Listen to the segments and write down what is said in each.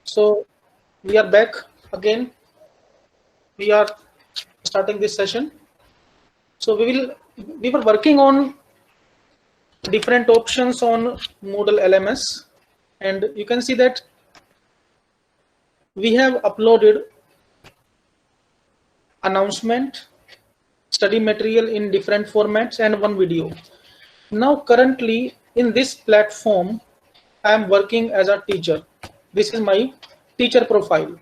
So we are back again. We are starting this session. So we were working on different options on Moodle LMS, and you can see that we have uploaded announcement, study material in different formats, and one video. Now currently in this platform, I am working as a teacher. This is my teacher profile.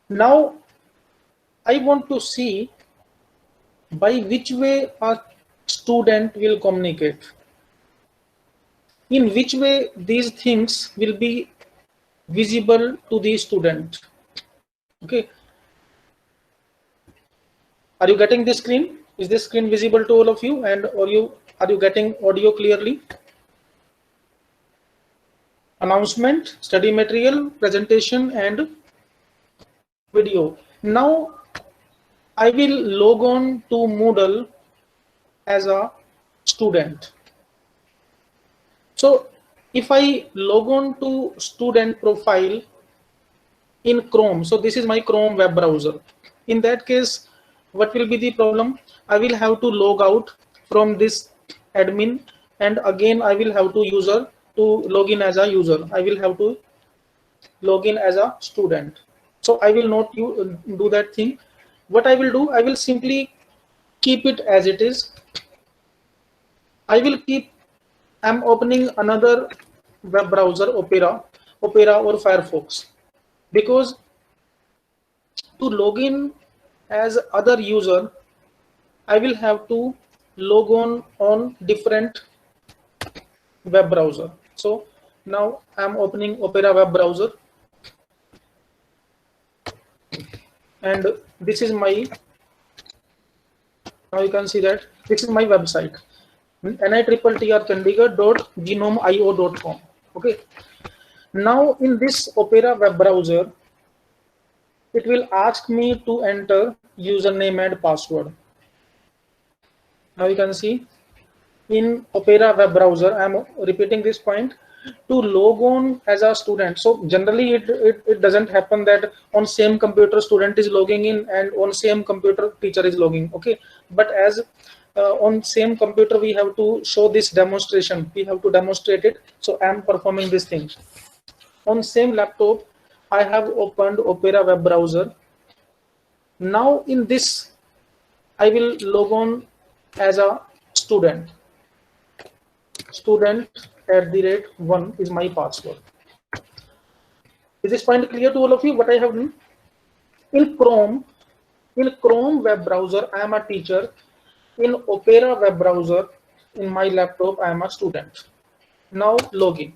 Now I want to see by which way a student will communicate, in which way these things will be visible to the student. Okay, are you getting this screen? Is this screen visible to all of you, and are you getting audio clearly? Announcement, study material, presentation, and video. Now I will log on to Moodle as a student. So if I log on to student profile in Chrome, so this is my Chrome web browser. In that case, what will be the problem? I will have to log out from this admin, and again I will have to log in as a user. I will have to log in as a student. So I will not do that thing. What I will do, I will simply keep it as it is. I'm opening another web browser, Opera or Firefox, because to log in as other user, I will have to log on different web browser. So now I'm opening Opera web browser, and this is my, now you can see that this is my website, nitrrchandigarh.genome.io.com. Okay, now in this Opera web browser, it will ask me to enter username and password. Now you can see in Opera web browser, I am repeating this point, to log on as a student. So generally it doesn't happen that on same computer student is logging in and on same computer teacher is logging. Okay, but as on same computer we have to show this demonstration, we have to demonstrate it. So I am performing this thing. On same laptop, I have opened Opera web browser. Now in this, I will log on as a student. Student@1 is my password. Is this point clear to all of you? What I have done? In Chrome web browser, I am a teacher. In Opera web browser, in my laptop, I am a student. Now login.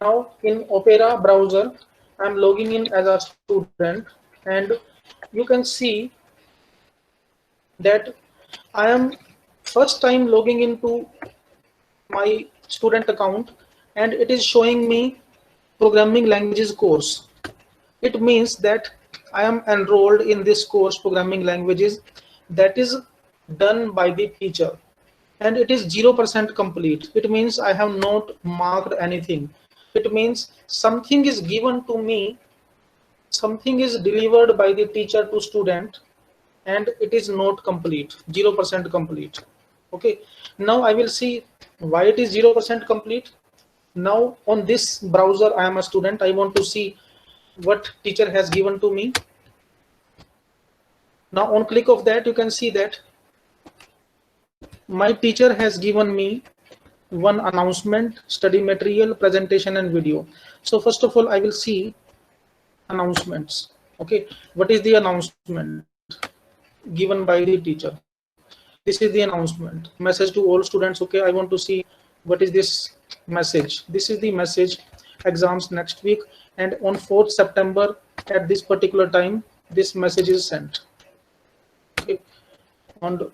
Now in Opera browser, I am logging in as a student, and you can see that I am first time logging into my student account, and it is showing me programming languages course. It means that I am enrolled in this course, programming languages, that is done by the teacher, and it is 0% complete. It means I have not marked anything. It means something is given to me, something is delivered by the teacher to student, and it is not complete, 0% complete. Okay, now I will see why it is 0% complete. Now on this browser, I am a student. I want to see what teacher has given to me. Now on click of that, you can see that my teacher has given me one announcement, study material, presentation, and video. So first of all, I will see announcements. Okay, what is the announcement given by the teacher? This is the announcement, message to all students. Okay, I want to see what is this message. This is the message, exams next week, and on 4th September at this particular time, this message is sent. Okay, and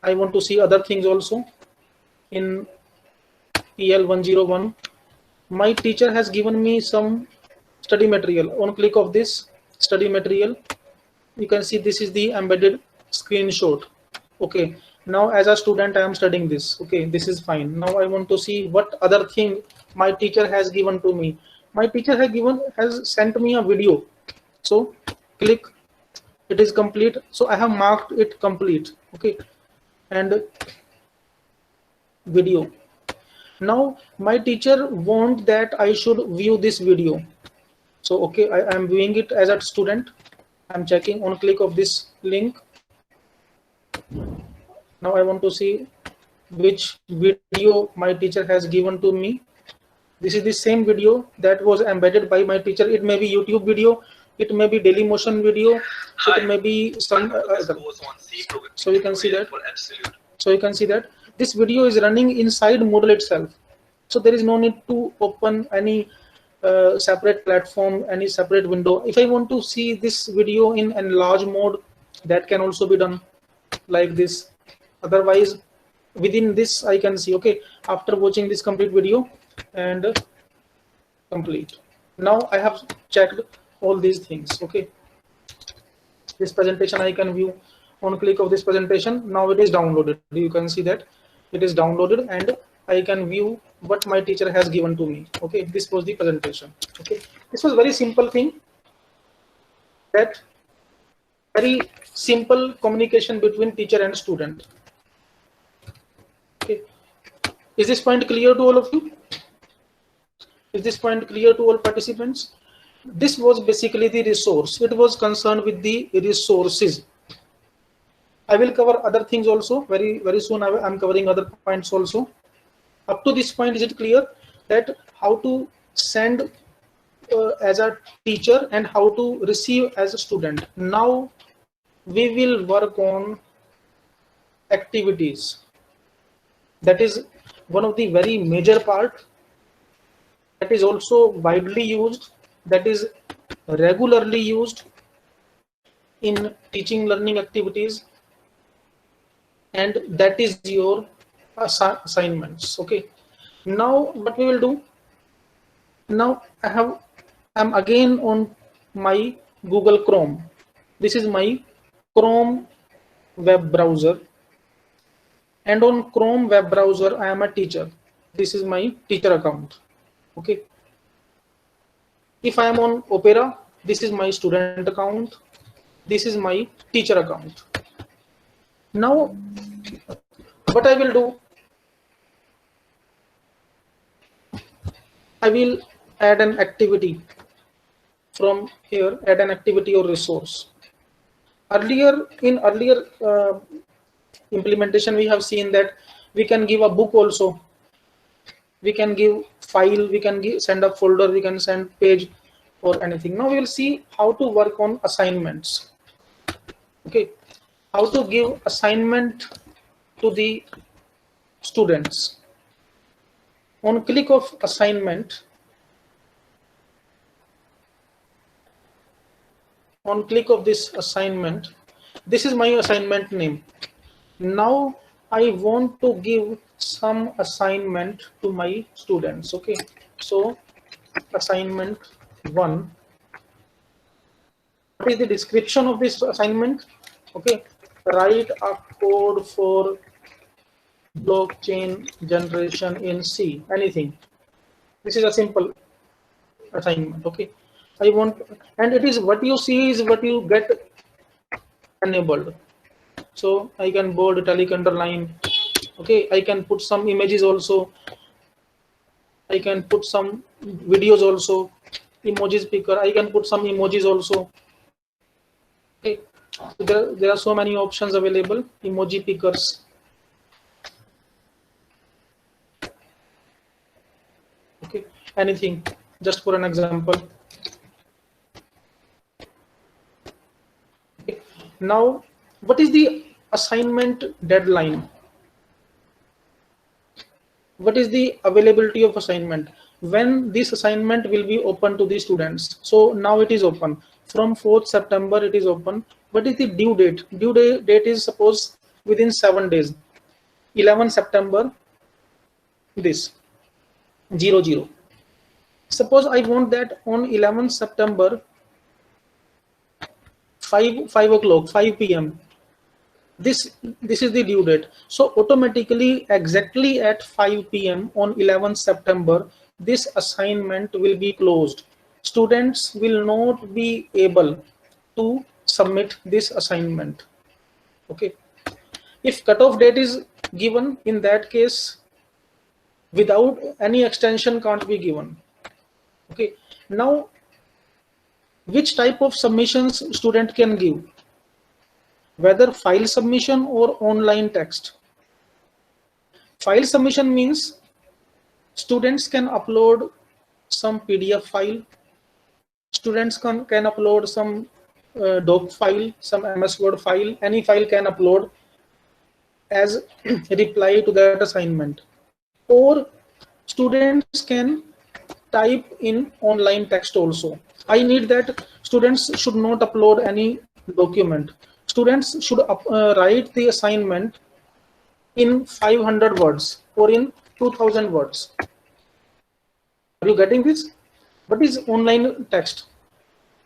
I want to see other things also. In PL101, my teacher has given me some study material. On click of this study material, you can see this is the embedded screenshot. Okay, Now as a student I am studying this. Okay, this is fine. Now I want to see what other thing my teacher has given to me. My teacher has sent me a video. So click, it is complete, so I have marked it complete. Okay, and video. Now my teacher want that I should view this video. So okay, I am viewing it as a student. I'm checking on click of this link. Now I want to see which video my teacher has given to me. This is the same video that was embedded by my teacher. It may be YouTube video, it may be Dailymotion video, it may be some other. So you can see that. So you can see that this video is running inside Moodle itself. So there is no need to open any separate platform, any separate window. If I want to see this video in enlarge mode, that can also be done like this. Otherwise, within this I can see, okay, after watching this complete video and complete. Now I have checked all these things. Okay, this presentation I can view on click of this presentation. Now it is downloaded. You can see that it is downloaded and I can view what my teacher has given to me. Okay, this was the presentation. Okay, this was very simple thing, that very simple communication between teacher and student. Okay, is this point clear to all of you? Is this point clear to all participants? This was basically the resource. It was concerned with the resources. I will cover other things also very soon. I'm covering other points also. Up to this point, is it clear that how to send as a teacher and how to receive as a student? Now we will work on activities. That is one of the very major part, that is also widely used, that is regularly used in teaching learning activities, and that is your assignments. Okay, now what we will do, now I'm again on my Google Chrome. This is my Chrome web browser, and on Chrome web browser I am a teacher. This is my teacher account. Okay, if I am on Opera, this is my student account, this is my teacher account. Now what I will do, I will add an activity from here, add an activity or resource. In earlier implementation, we have seen that we can give a book also, we can give file, we can send a folder, we can send page or anything. Now we will see how to work on assignments. Okay, how to give assignment to the students. On click of assignment, on click of this assignment, this is my assignment name. Now I want to give some assignment to my students. Okay, so assignment 1. What is the description of this assignment? Okay, write a code for blockchain generation in C. Anything. This is a simple assignment. Okay, I want, and it is what you see is what you get enabled. So I can bold, italic, underline. Okay, I can put some images also, I can put some videos also, emojis picker, I can put some emojis also. Okay, so there are so many options available. Emoji pickers. Okay, anything, just for an example. Okay. Now what is the assignment deadline? What is the availability of assignment? When this assignment will be open to the students? So now it is open from 4th September, it is open. What is the due date? Due date is suppose within 7 days, 11 September, this 00. Suppose I want that on 11 September 5 o'clock, 5 p.m. this is the due date. So automatically exactly at 5 p.m. on 11th September, this assignment will be closed. Students will not be able to submit this assignment. Okay. If cutoff date is given, in that case, without any extension can't be given. Okay. Now, which type of submissions student can give? Whether file submission or online text. File submission means students can upload some PDF file, students can upload some doc file, some MS Word file, any file can upload as reply to that assignment. Or students can type in online text also. I need that students should not upload any document. Students should write the assignment in 500 words or in 2000 words. Are you getting this? What is online text?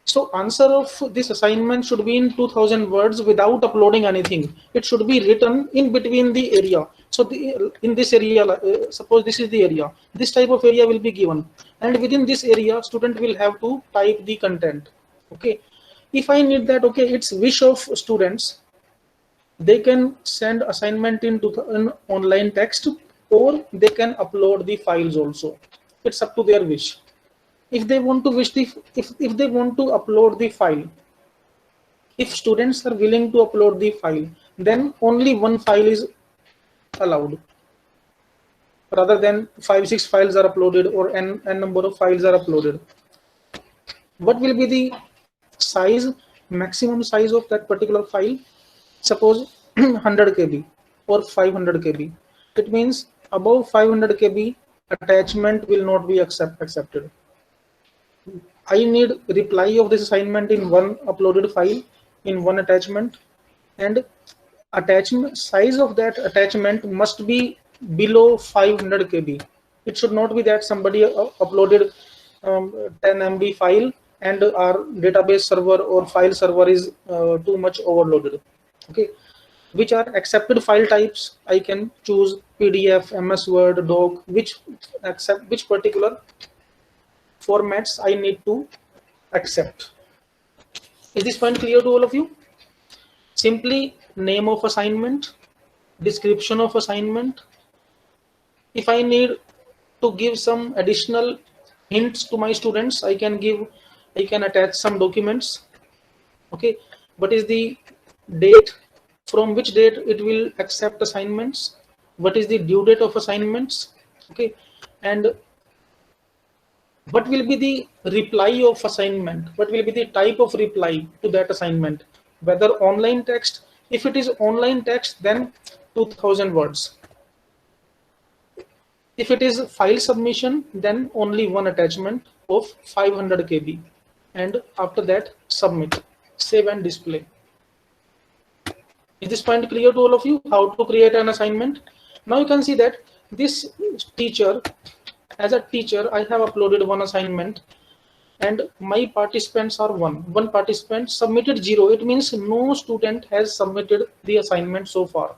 So answer of this assignment should be in 2000 words without uploading anything. It should be written in between the area. So in this area, suppose this is the area, this type of area will be given. And within this area, student will have to type the content. Okay. If I need that, okay, it's wish of students. They can send assignment in online text, or they can upload the files also. It's up to their wish. If they want to if they want to upload the file, if students are willing to upload the file, then only one file is allowed, rather than 5-6 files are uploaded or n number of files are uploaded. What will be the size, maximum size of that particular file? Suppose 100 KB or 500 KB. It means above 500 KB attachment will not be accepted. I need reply of this assignment in one uploaded file, in one attachment, and attachment size of that attachment must be below 500 KB. It should not be that somebody uploaded 10 MB file and our database server or file server is too much overloaded. Okay. Which are accepted file types? I can choose PDF, MS Word, Doc, which particular formats I need to accept. Is this point clear to all of you? Simply name of assignment, description of assignment. If I need to give some additional hints to my students, I can attach some documents. Okay, what is the date, from which date it will accept assignments, what is the due date of assignments, okay, and what will be the reply of assignment, what will be the type of reply to that assignment, whether online text. If it is online text, then 2000 words. If it is file submission, then only one attachment of 500 KB, and after that submit, save and display. Is this point clear to all of you, how to create an assignment? Now you can see that this teacher, as a teacher, I have uploaded one assignment and my participants are one participant submitted 0. It means no student has submitted the assignment so far.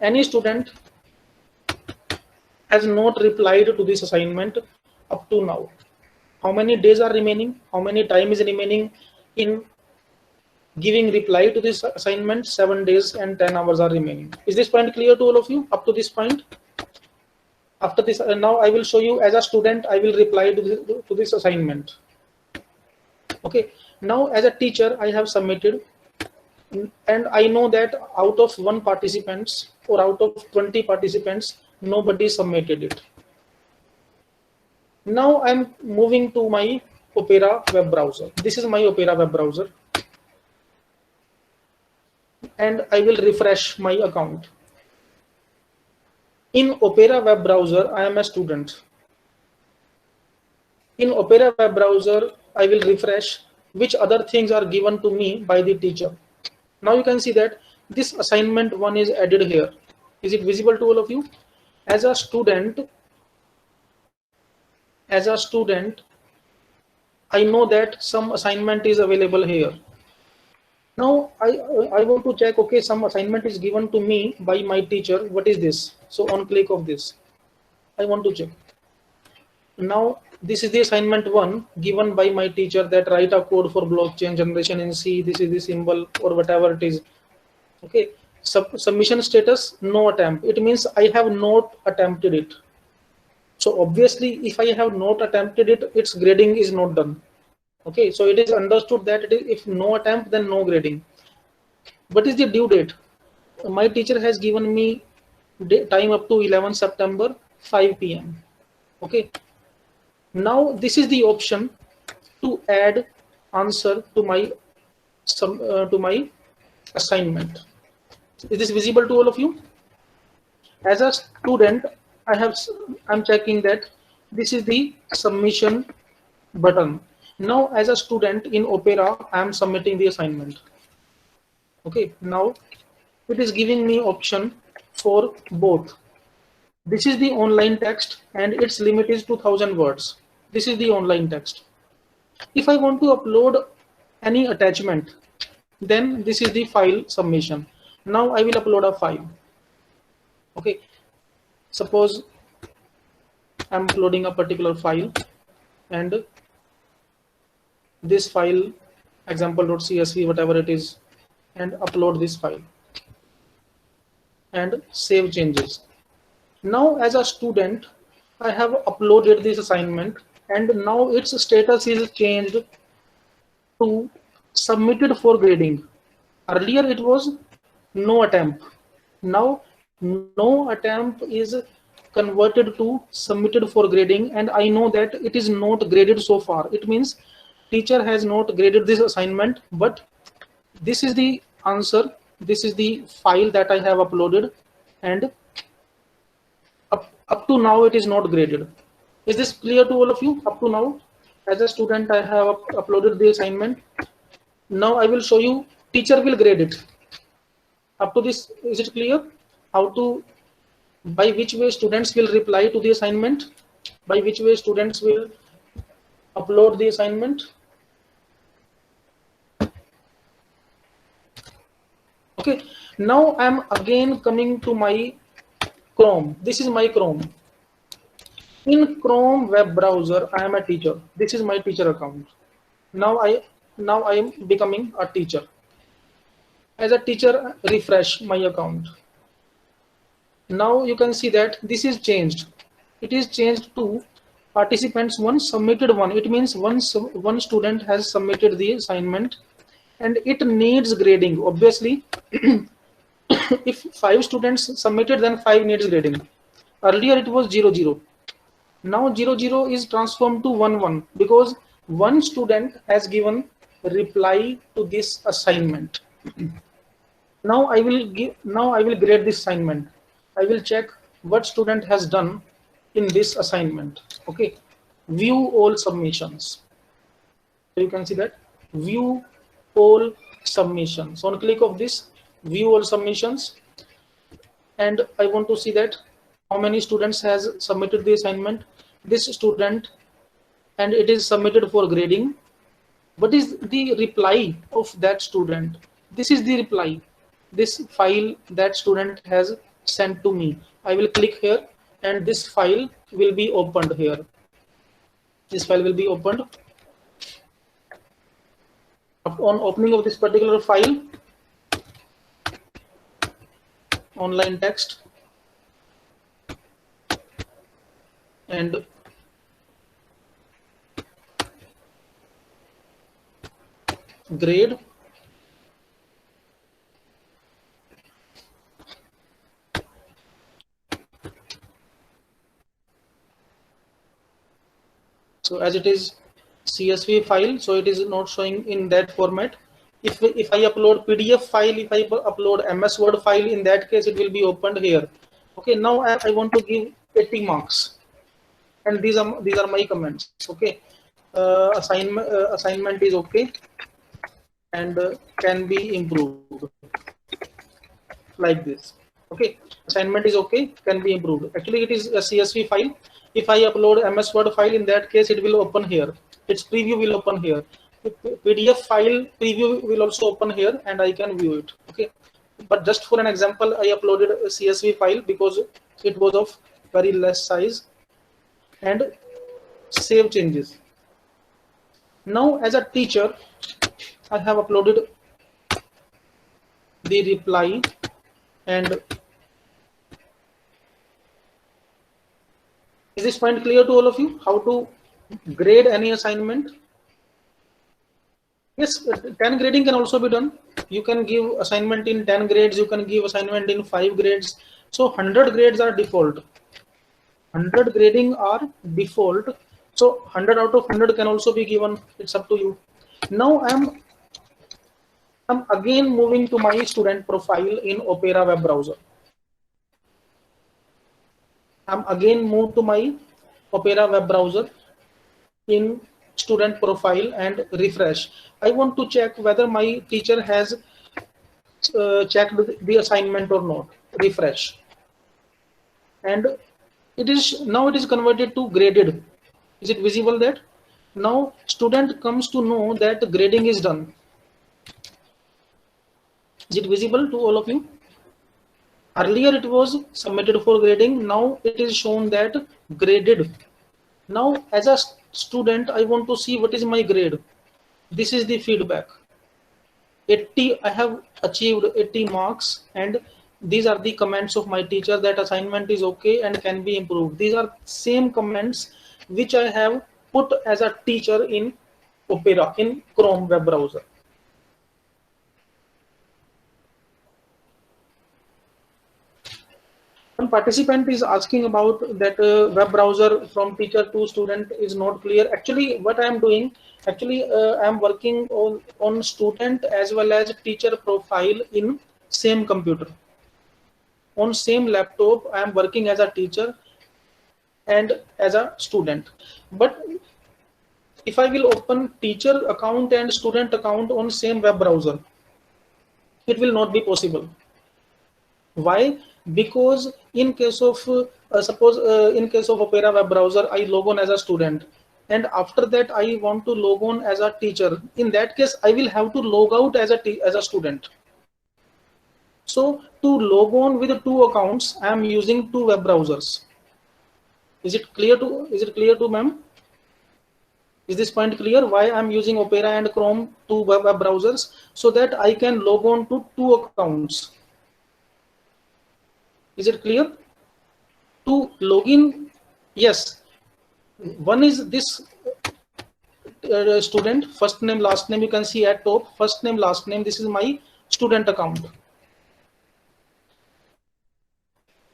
Any student has not replied to this assignment up to now. How many days are remaining? How many time is remaining in giving reply to this assignment? 7 days and 10 hours are remaining. Is this point clear to all of you up to this point? After this, now I will show you as a student, I will reply to this assignment. Okay, now as a teacher, I have submitted, and I know that out of 1 participants or out of 20 participants, nobody submitted it. Now I'm moving to my Opera web browser. This is my Opera web browser, and I will refresh my account. In Opera web browser, I am a student. In Opera web browser, I will refresh which other things are given to me by the teacher. Now you can see that this assignment 1 is added here. Is it visible to all of you? As a student, I know that some assignment is available here. Now I want to check, okay, some assignment is given to me by my teacher. What is this? So on click of this, I want to check. Now this is the assignment 1 given by my teacher, that write a code for blockchain generation in C. This is the symbol or whatever it is. Okay. Submission status, no attempt. It means I have not attempted it. So obviously, if I have not attempted it, its grading is not done. Okay, so it is understood that it is, if no attempt, then no grading. What is the due date? My teacher has given me time up to 11 September 5 p.m. Okay, now this is the option to add answer to my assignment. Is this visible to all of you? As a student, I'm checking that this is the submission button. Now as a student in Opera, I am submitting the assignment. Okay, now it is giving me option for both. This is the online text and its limit is 2000 words. This is the online text. If I want to upload any attachment, then this is the file submission. Now I will upload a file. Okay, suppose I'm uploading a particular file, and this file example.csv, whatever it is, and upload this file and save changes. Now as a student, I have uploaded this assignment and now its status is changed to submitted for grading. Earlier it was no attempt. Now no attempt is converted to submitted for grading, and I know that it is not graded so far. It means teacher has not graded this assignment, but this is the answer. This is the file that I have uploaded, and up to now it is not graded. Is this clear to all of you? Up to now, as a student, I have uploaded the assignment. Now I will show you teacher will grade it. Up to this, is it clear? How to, by which way students will reply to the assignment, by which way students will upload the assignment. Okay, now I'm again coming to my Chrome. This is my Chrome. In Chrome web browser, I am a teacher. This is my teacher account. Now I am becoming a teacher. As a teacher, refresh my account. Now you can see that this is changed. It is changed to participants 1 submitted 1. It means one student has submitted the assignment and it needs grading. Obviously, if 5 students submitted, then 5 needs grading. Earlier it was 0 0. Now 0 0 is transformed to 1 1 because one student has given reply to this assignment. Now I will grade this assignment. I will check what student has done in this assignment. Okay, view all submissions. So you can see that view all submissions. On click of this, view all submissions, and I want to see that how many students has submitted the assignment. This student, and it is submitted for grading. What is the reply of that student? This is the reply. This file that student has sent to me. I will click here and this file will be opened here. This file will be opened. On opening of this particular file, online text, and grade, so as it is CSV file, so it is not showing in that format. If I upload PDF file, if I upload MS Word file, in that case it will be opened here. Okay, now I want to give 80 marks, and these are my comments. Okay, assignment is okay and can be improved, like this. Okay, assignment is okay, can be improved. Actually it is a CSV file. If I upload MS Word file, in that case it will open here. Its preview will open here. PDF file preview will also open here and I can view it. Okay, but just for an example, I uploaded a CSV file because it was of very less size, and save changes. Now as a teacher, I have uploaded the reply, and is this point clear to all of you how to grade any assignment? Yes, 10 grading can also be done. You can give assignment in 10 grades, you can give assignment in 5 grades. So 100 grades are default. 100 grading are default. So 100 out of 100 can also be given. It's up to you. Now I'm again moving to my student profile in Opera web browser. I'm again moved to my Opera web browser in student profile and refresh. I want to check whether my teacher has checked the assignment or not. Refresh, and it is converted to graded. Is it visible that now student comes to know that grading is done? Is it visible to all of you? Earlier it was submitted for grading, now it is shown that graded. Now as a student, I want to see what is my grade. This is the feedback. 80, I have achieved 80 marks, and these are the comments of my teacher that assignment is okay and can be improved. These are same comments which I have put as a teacher in Opera, in Chrome web browser. One participant is asking about that web browser from teacher to student is not clear. Actually, what I am doing, I am working on student as well as teacher profile in same computer. On same laptop, I am working as a teacher and as a student. But if I will open teacher account and student account on same web browser, it will not be possible. Why? Because in case of in case of Opera web browser, I log on as a student, and after that I want to log on as a teacher. In that case, I will have to log out as a student. So to log on with two accounts, I am using two web browsers. Is it clear to ma'am? Is this point clear? Why I am using Opera and Chrome, two web browsers, so that I can log on to two accounts. Is it clear? To log in, yes. One is this student, first name, last name. You can see at top, first name, last name. This is my student account.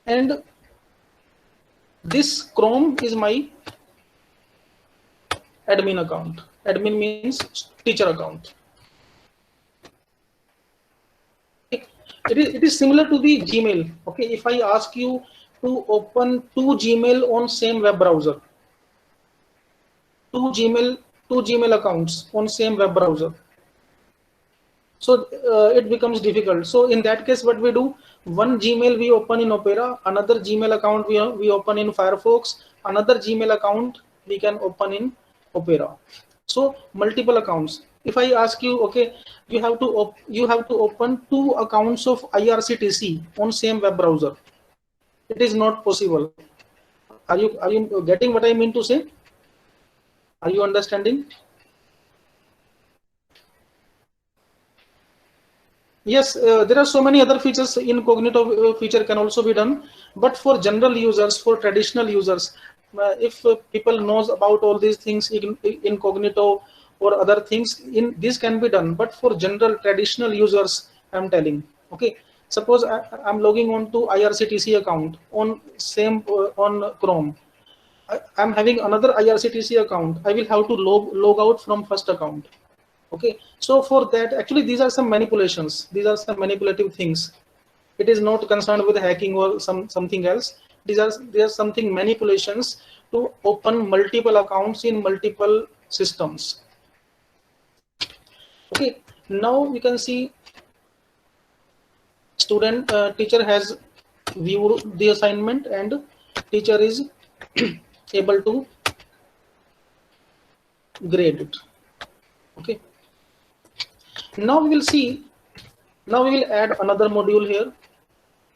And this Chrome is my admin account. Admin means teacher account. It is similar to the Gmail. Okay, if I ask you to open two Gmail on same web browser, two Gmail accounts on same web browser, so it becomes difficult. So in that case, what we do, one Gmail we open in Opera, another Gmail account we open in Firefox, another Gmail account we can open in Opera. So multiple accounts. If I ask you, okay, you have to open two accounts of IRCTC on same web browser. It is not possible. Are you getting what I mean to say? Are you understanding? Yes, there are so many other features. Incognito feature can also be done, but for general users, for traditional users, if people knows about all these things, incognito or other things, in this can be done. But for general traditional users, I'm telling. Okay, suppose I'm logging on to IRCTC account on same on Chrome. I'm having another IRCTC account. I will have to log out from first account. Okay, so for that, actually these are some manipulations, these are some manipulative things. It is not concerned with hacking or something else. These are something manipulations to open multiple accounts in multiple systems. Okay, now we can see student teacher has viewed the assignment and teacher is able to grade it. Okay. Now we will see. Now we will add another module here.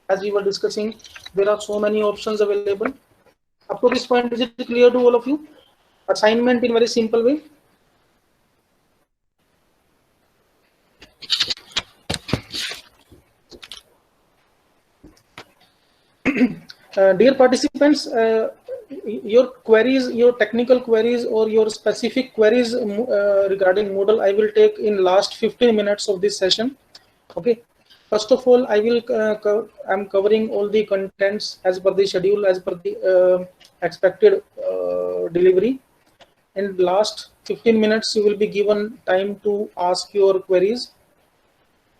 As we were discussing, there are so many options available. Up to this point, is it clear to all of you? Assignment in very simple way. Dear participants, your queries, your technical queries or your specific queries regarding Moodle, I will take in last 15 minutes of this session. Okay. First of all, I'm covering all the contents as per the schedule, as per the expected delivery. In last 15 minutes, you will be given time to ask your queries.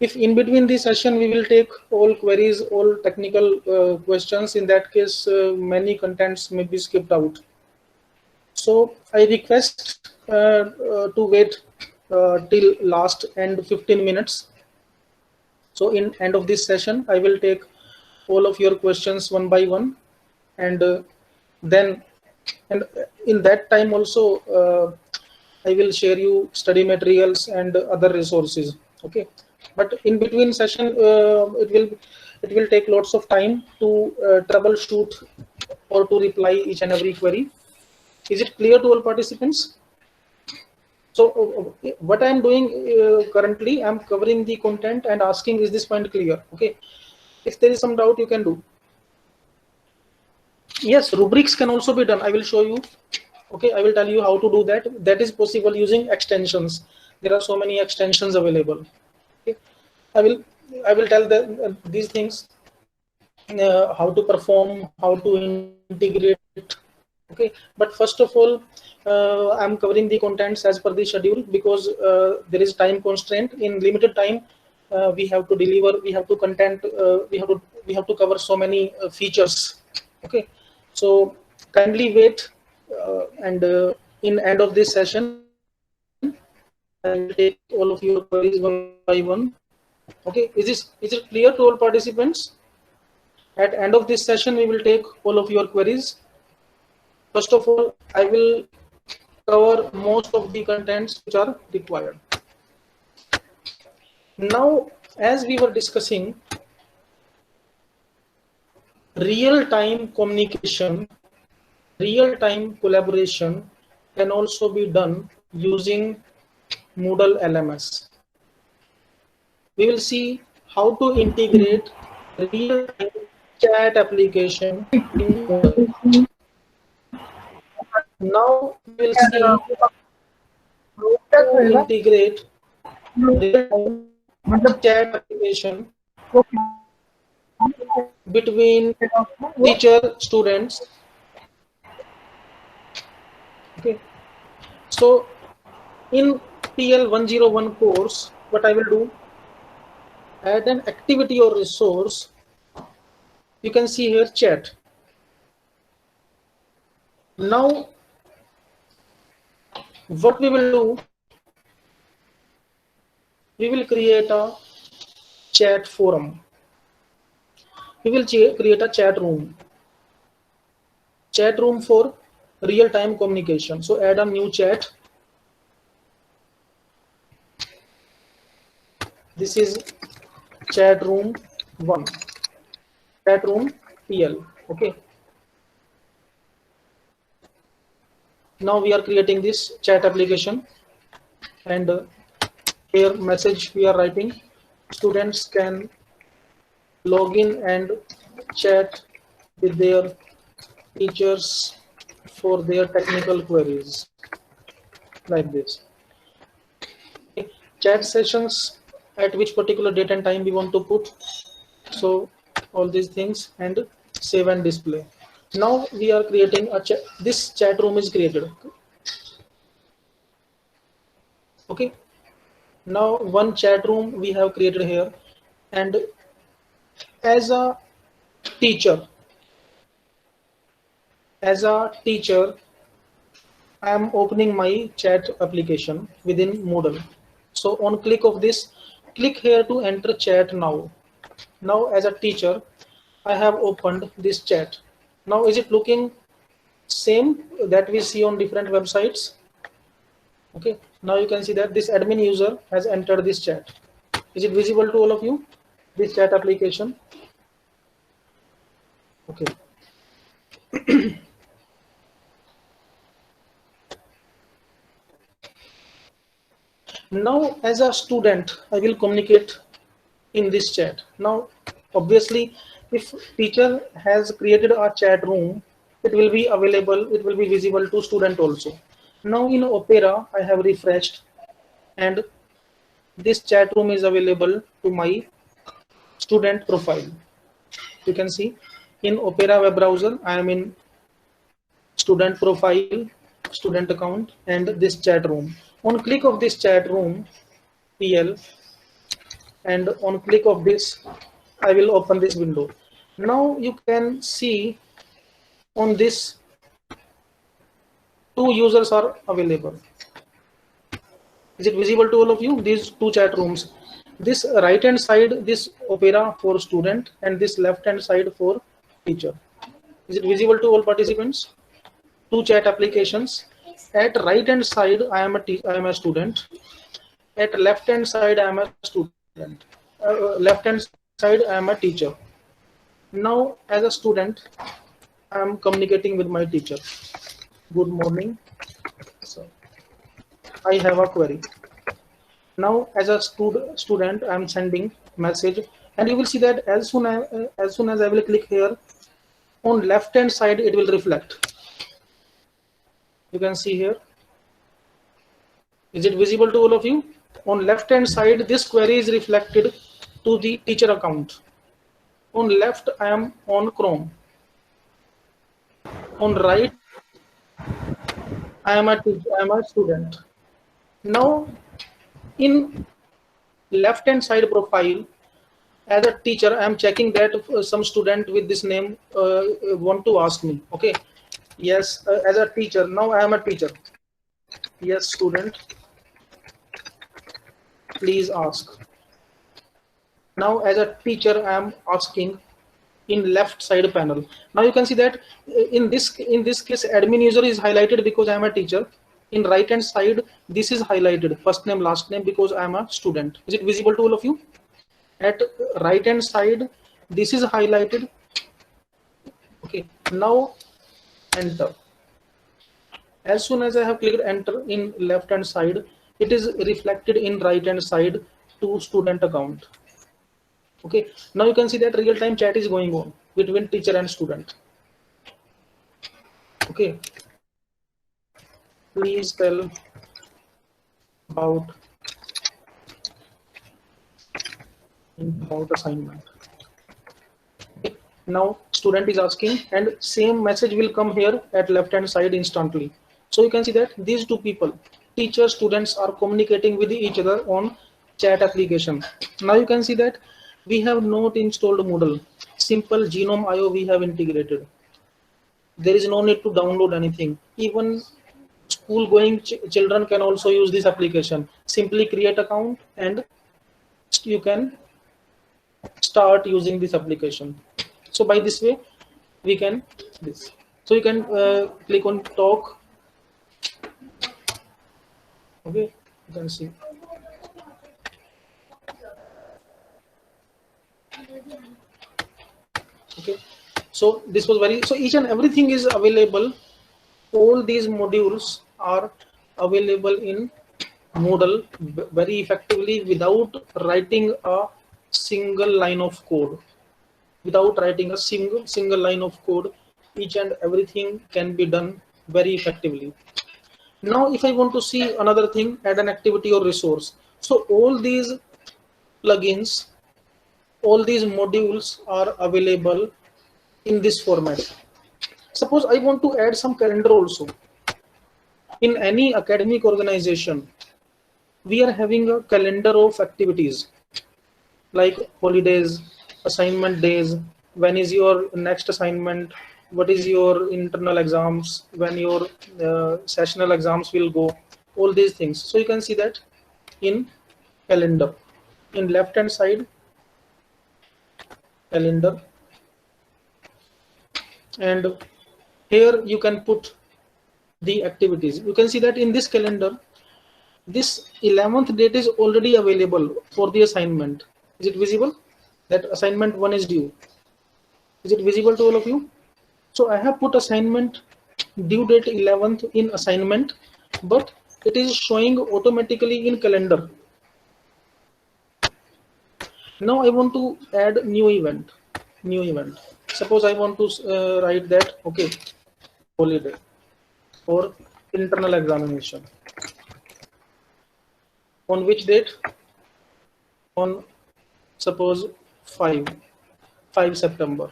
If in between the session we will take all queries, all technical questions, in that case many contents may be skipped out. So I request to wait till last end 15 minutes. So in end of this session I will take all of your questions one by one, and then and in that time also I will share you study materials and other resources. Okay. But in between session it will take lots of time to troubleshoot or to reply each and every query. Is it clear to all participants? So what I am doing currently, I am covering the content and asking, is this point clear? Okay. If there is some doubt, you can do. Yes, rubrics can also be done. I will show you. Okay, I will tell you how to do that. That is possible using extensions. There are so many extensions available. Okay. I will tell these things, how to perform, how to integrate. Okay, but first of all, I'm covering the contents as per the schedule, because there is time constraint. In limited time, we have to deliver. We have to content. We have to cover so many features. Okay, so kindly wait, and in end of this session, I will take all of your queries one by one. Okay, is it clear to all participants? At end of this session, we will take all of your queries. First of all, I will cover most of the contents which are required. Now, as we were discussing, real-time communication, real-time collaboration can also be done using Moodle LMS. We will see how to integrate real-time chat application in Moodle. Now we will see how to integrate real-time chat application between teacher students. Okay, so in PL101 course, what I will do, add an activity or resource. You can see here chat. Now what we will do, we will create a chat forum. We will create a chat room for real-time communication. So add a new chat. This is chat room 1, chat room PL. Okay. Now we are creating this chat application, and here message we are writing. Students can log in and chat with their teachers for their technical queries, like this. Okay. Chat sessions, at which particular date and time we want to put. So all these things, and save and display. Now we are creating a chat. This chat room is created. Okay. Now one chat room we have created here, and as a teacher, I am opening my chat application within Moodle. So on click of this, click here to enter chat now. Now as a teacher, I have opened this chat. Now is it looking same that we see on different websites? Okay, now you can see that this admin user has entered this chat. Is it visible to all of you, this chat application? Okay. Now as a student I will communicate in this chat. Now obviously if teacher has created a chat room, it will be available, it will be visible to student also. Now in Opera I have refreshed and this chat room is available to my student profile. You can see in Opera web browser I am in student profile, student account, and this chat room. On click of this chat room PL, and on click of this I will open this window. Now you can see on this two users are available. Is it visible to all of you, these two chat rooms? This right hand side, this Opera for student, and this left hand side for teacher. Is it visible to all participants? Two chat applications. At right hand side I am a student. At left hand side I am a student. Left hand side I am a teacher. Now as a student I am communicating with my teacher. Good morning. So I have a query. Now as a student I am sending message, and you will see that as soon as I will click here, on left hand side it will reflect. You can see here. Is it visible to all of you? On left hand side this query is reflected to the teacher account. On left I am on Chrome. On right I am a student. Now in left hand side profile, as a teacher I am checking that some student with this name want to ask me. Okay, yes, as a teacher, now I am a teacher. Yes student, please ask. Now as a teacher I am asking in left side panel. Now you can see that in this case admin user is highlighted because I am a teacher. In right hand side this is highlighted, first name last name, because I am a student. Is it visible to all of you? At right hand side this is highlighted. Okay, now enter. As soon as I have clicked enter in left hand side, it is reflected in right hand side to student account. Okay, now you can see that real time chat is going on between teacher and student. Okay, please tell about assignment. Okay. Now student is asking, and same message will come here at left hand side instantly. So you can see that these two people, teacher students, are communicating with each other on chat application. Now you can see that we have not installed Moodle. Simple Genome IO we have integrated. There is no need to download anything. Even school going children can also use this application. Simply create account and you can start using this application. So by this way we can this. So you can click on talk. Okay, you can see. Okay, so this was very, so each and everything is available. All these modules are available in Moodle very effectively without writing a single line of code. Without writing a single line of code, each and everything can be done very effectively. Now if I want to see another thing, add an activity or resource. So all these plugins, all these modules are available in this format. Suppose I want to add some calendar also. In any academic organization, we are having a calendar of activities like holidays, assignment days, when is your next assignment, what is your internal exams, when your sessional exams will go, all these things. So you can see that in calendar, in left hand side calendar, and here you can put the activities. You can see that in this calendar This 11th date is already available for the assignment. Is it visible that assignment 1 is due? Is it visible to all of you? So I have put assignment due date 11th in assignment, but it is showing automatically in calendar. Now I want to add new event. Suppose I want to write that, okay, holiday or internal examination. On which date? On suppose 5 September.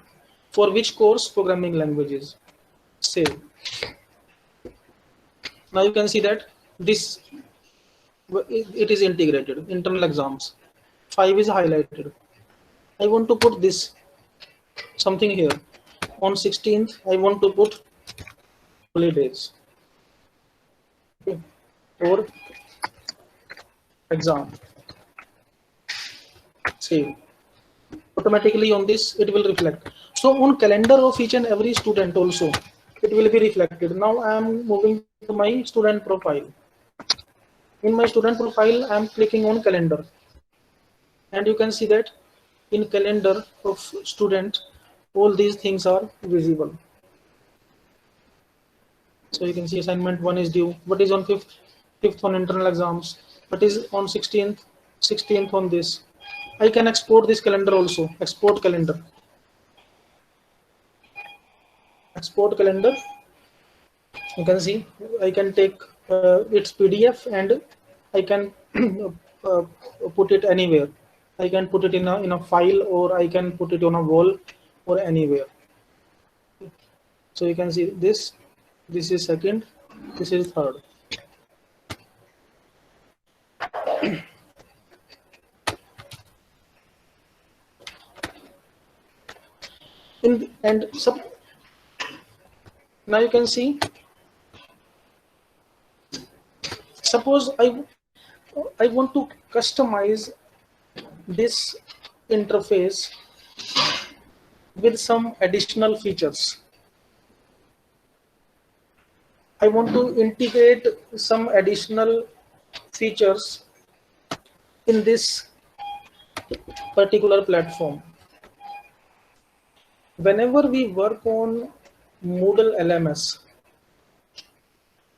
For which course? Programming languages. Save. Now you can see that this it is integrated. Internal exams. 5 is highlighted. I want to put this something here. On 16th, I want to put holidays. Okay. Or exam. Save. Automatically on this it will reflect. So on calendar of each and every student also it will be reflected. Now I am moving to my student profile. In my student profile I am clicking on calendar, and you can see that in calendar of student all these things are visible. So you can see assignment 1 is due. What is on 5th on internal exams? What is on 16th on this? I can export this calendar also. Export calendar. Export calendar. You can see I can take its PDF and I can put it anywhere. I can put it in a file, or I can put it on a wall or anywhere. So you can see this. This is second. This is third. Now you can see. Suppose I want to customize this interface with some additional features. I want to integrate some additional features in this particular platform. Whenever we work on Moodle LMS,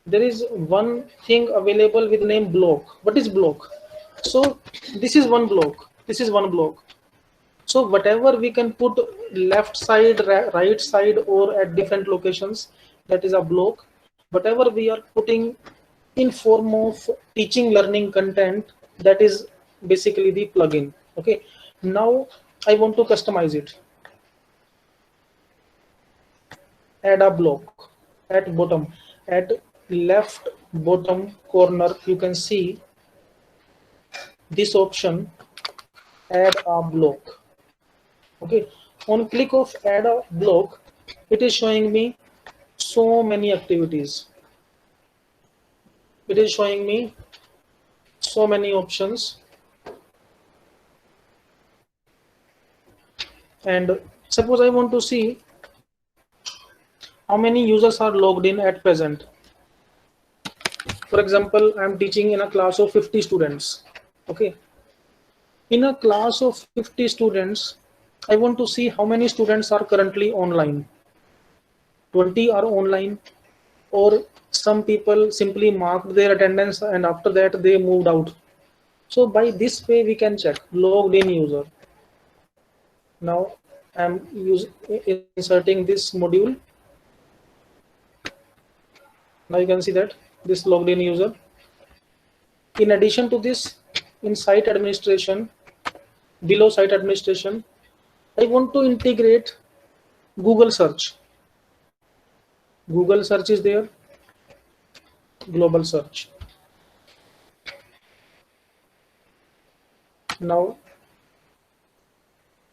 there is one thing available with name block. What is block? So this is one block. This is one block. So whatever we can put left side, right side, or at different locations, that is a block. Whatever we are putting in form of teaching learning content, that is basically the plugin. Okay. Now I want to customize it. Add a block at bottom, at left bottom corner. You can see this option, add a block. Okay, on click of add a block, it is showing me so many activities. It is showing me so many options. And suppose I want to see how many users are logged in at present. For example, I am teaching in a class of 50 students. Okay, in a class of 50 students, I want to see how many students are currently online. 20 are online, or some people simply marked their attendance and after that they moved out. So by this way we can check logged in user. Now I'm inserting this module. Now you can see that this logged in user. In addition to this, in site administration, below site administration, I want to integrate Google search. Google search is there, global search. Now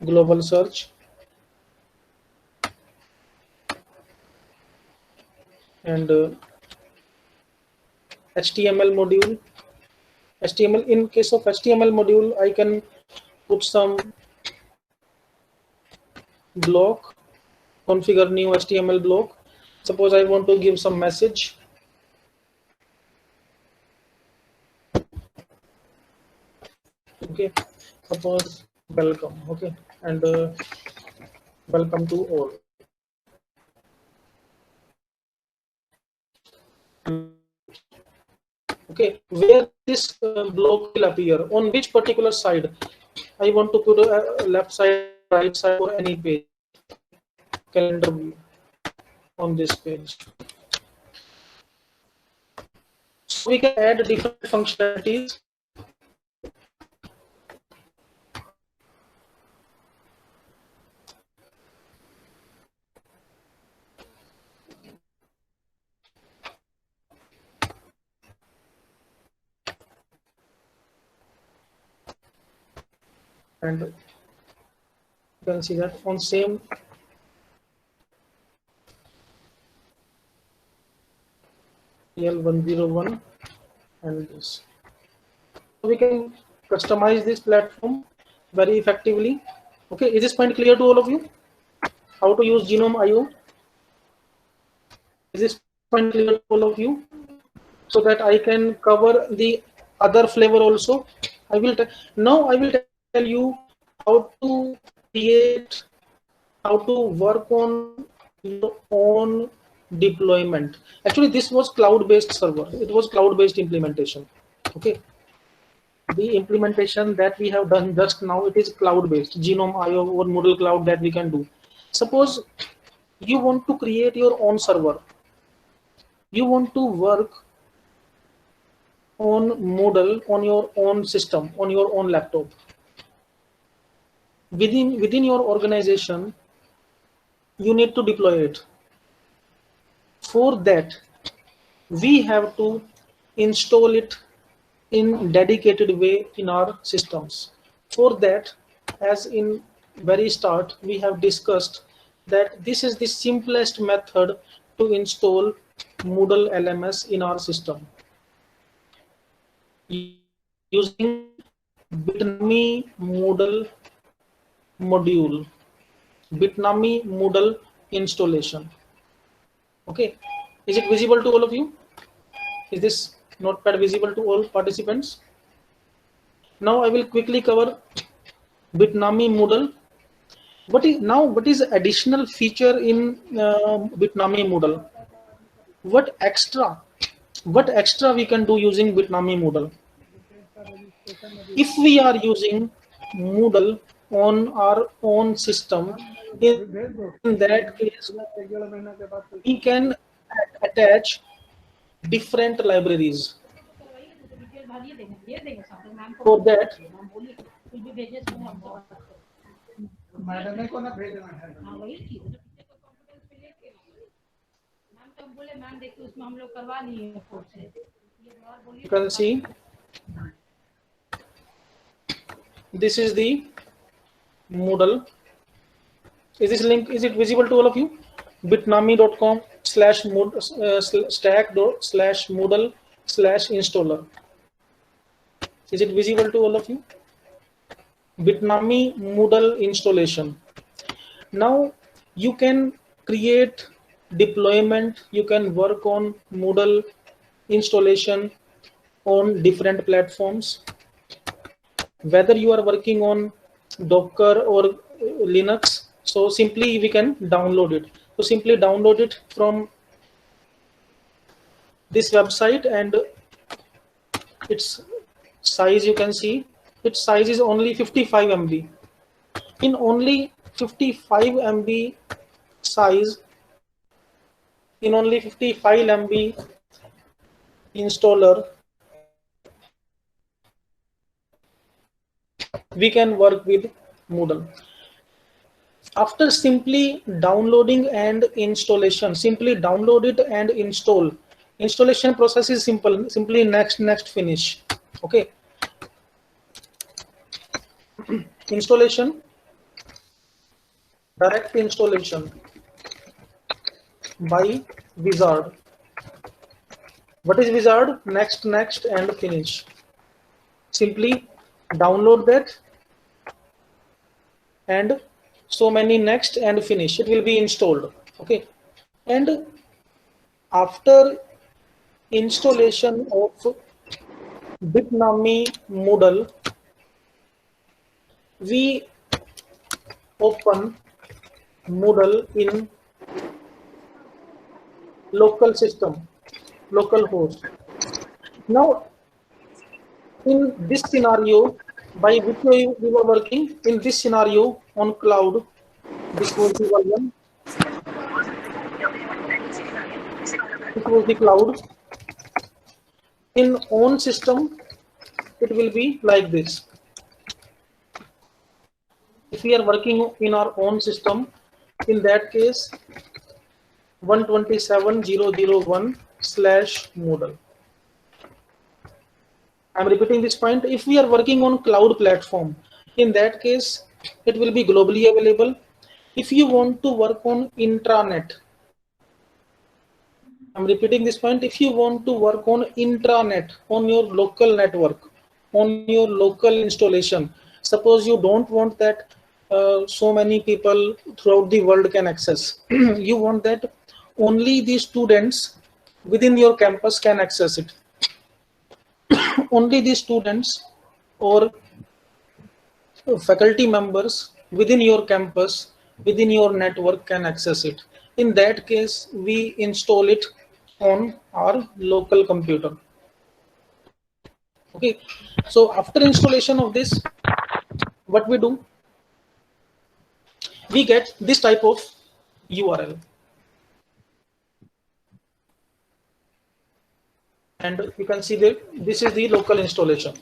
global search, and HTML module. HTML, in case of HTML module, I can put some block, configure new HTML block. Suppose I want to give some message. Okay, suppose welcome. Okay, and welcome to all. Okay, where this block will appear, on which particular side. I want to put a left side, right side, or any page, calendar view on this page. So we can add different functionalities. And you can see that on same L101 and this. So we can customize this platform very effectively. Okay, is this point clear to all of you? How to use Genome.io? Is this point clear to all of you? So that I can cover the other flavor also. Now I will tell you how to create, how to work on your own deployment. Actually, this was cloud-based server. It was cloud-based implementation. Okay. The implementation that we have done just now, it is cloud-based, Genome.io or Moodle Cloud that we can do. Suppose you want to create your own server. You want to work on Moodle on your own system, on your own laptop. Within your organization, you need to deploy it. For that, we have to install it in dedicated way in our systems. For that, as in very start, we have discussed that this is the simplest method to install Moodle LMS in our system. Using Bitnami Moodle module, Bitnami Moodle installation. Okay, is it visible to all of you? Is this notepad visible to all participants? Now I will quickly cover Bitnami Moodle. What is additional feature in Bitnami Moodle? What extra we can do using Bitnami Moodle? If we are using Moodle on our own system, in that case, we can attach different libraries. For that, you can see this is the Moodle. Is this link, is it visible to all of you? bitnami.com/stack/moodle/installer. Is it visible to all of you? Bitnami Moodle installation. Now you can create deployment, you can work on Moodle installation on different platforms. Whether you are working on Docker or Linux, so simply we can download it. So simply download it from this website, and its size, you can see its size is only 55 MB. In only 55 MB size, in only 55 MB installer, we can work with Moodle. After simply downloading and installation, simply download it and install. Installation process is simple, simply next, finish. Okay. Installation, direct installation by Wizard. What is Wizard? Next, and finish. Simply download that and so many next and finish. It will be installed. Okay. And after installation of Bitnami Moodle, we open Moodle in local system, local host. Now, in this scenario, by which way we were working, in this scenario on cloud, this was the version, this was the cloud. In own system, it will be like this. If we are working in our own system, in that case, 127.0.0.1/Moodle. I'm repeating this point. If we are working on cloud platform, in that case, it will be globally available. If you want to work on intranet, I'm repeating this point. If you want to work on intranet, on your local network, on your local installation, suppose you don't want that so many people throughout the world can access. You want that only the students within your campus can access it. Only the students or faculty members within your campus, within your network can access it. In that case, we install it on our local computer. Okay, so after installation of this, what we do, we get this type of URL. And you can see that this is the local installation.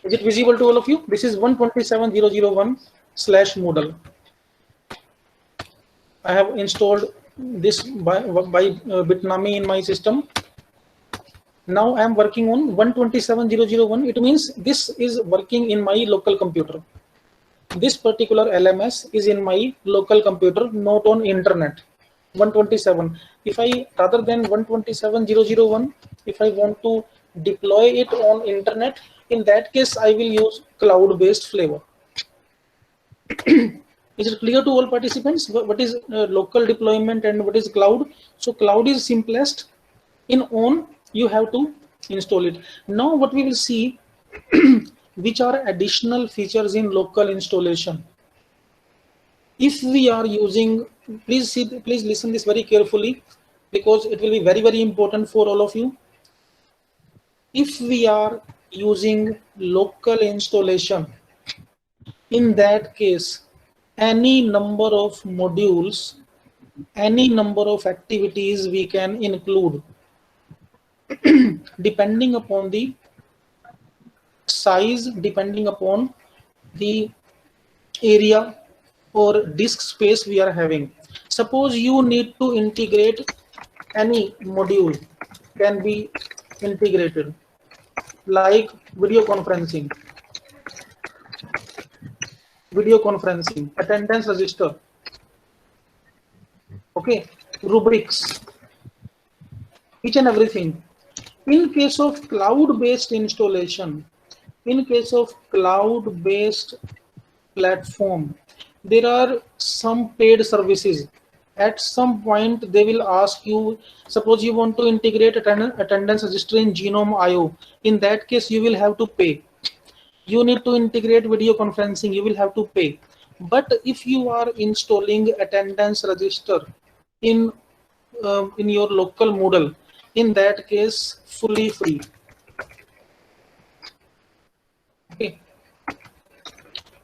Is it visible to all of you? This is 127.0.0.1/Moodle. I have installed this by Bitnami in my system. Now I am working on 127.0.0.1. It means this is working in my local computer. This particular LMS is in my local computer, not on internet. 127. If I, rather than 127.0.0.1, if I want to deploy it on internet, in that case I will use cloud-based flavor. Is it clear to all participants what is local deployment and what is cloud? So cloud is simplest. In own, you have to install it. Now what we will see, which are additional features in local installation. If we are using, please listen this very carefully, because it will be very, very important for all of you. If we are using local installation, in that case, any number of modules, any number of activities we can include depending upon the size, depending upon the area or disk space we are having. Suppose you need to integrate any module, can be integrated, like video conferencing, attendance register, okay, rubrics, each and everything. In case of cloud-based installation, in case of cloud-based platform, there are some paid services. At some point, they will ask you, suppose you want to integrate attendance register in Genome.io. In that case, you will have to pay. You need to integrate video conferencing, you will have to pay. But if you are installing attendance register in your local Moodle, in that case, fully free. Okay.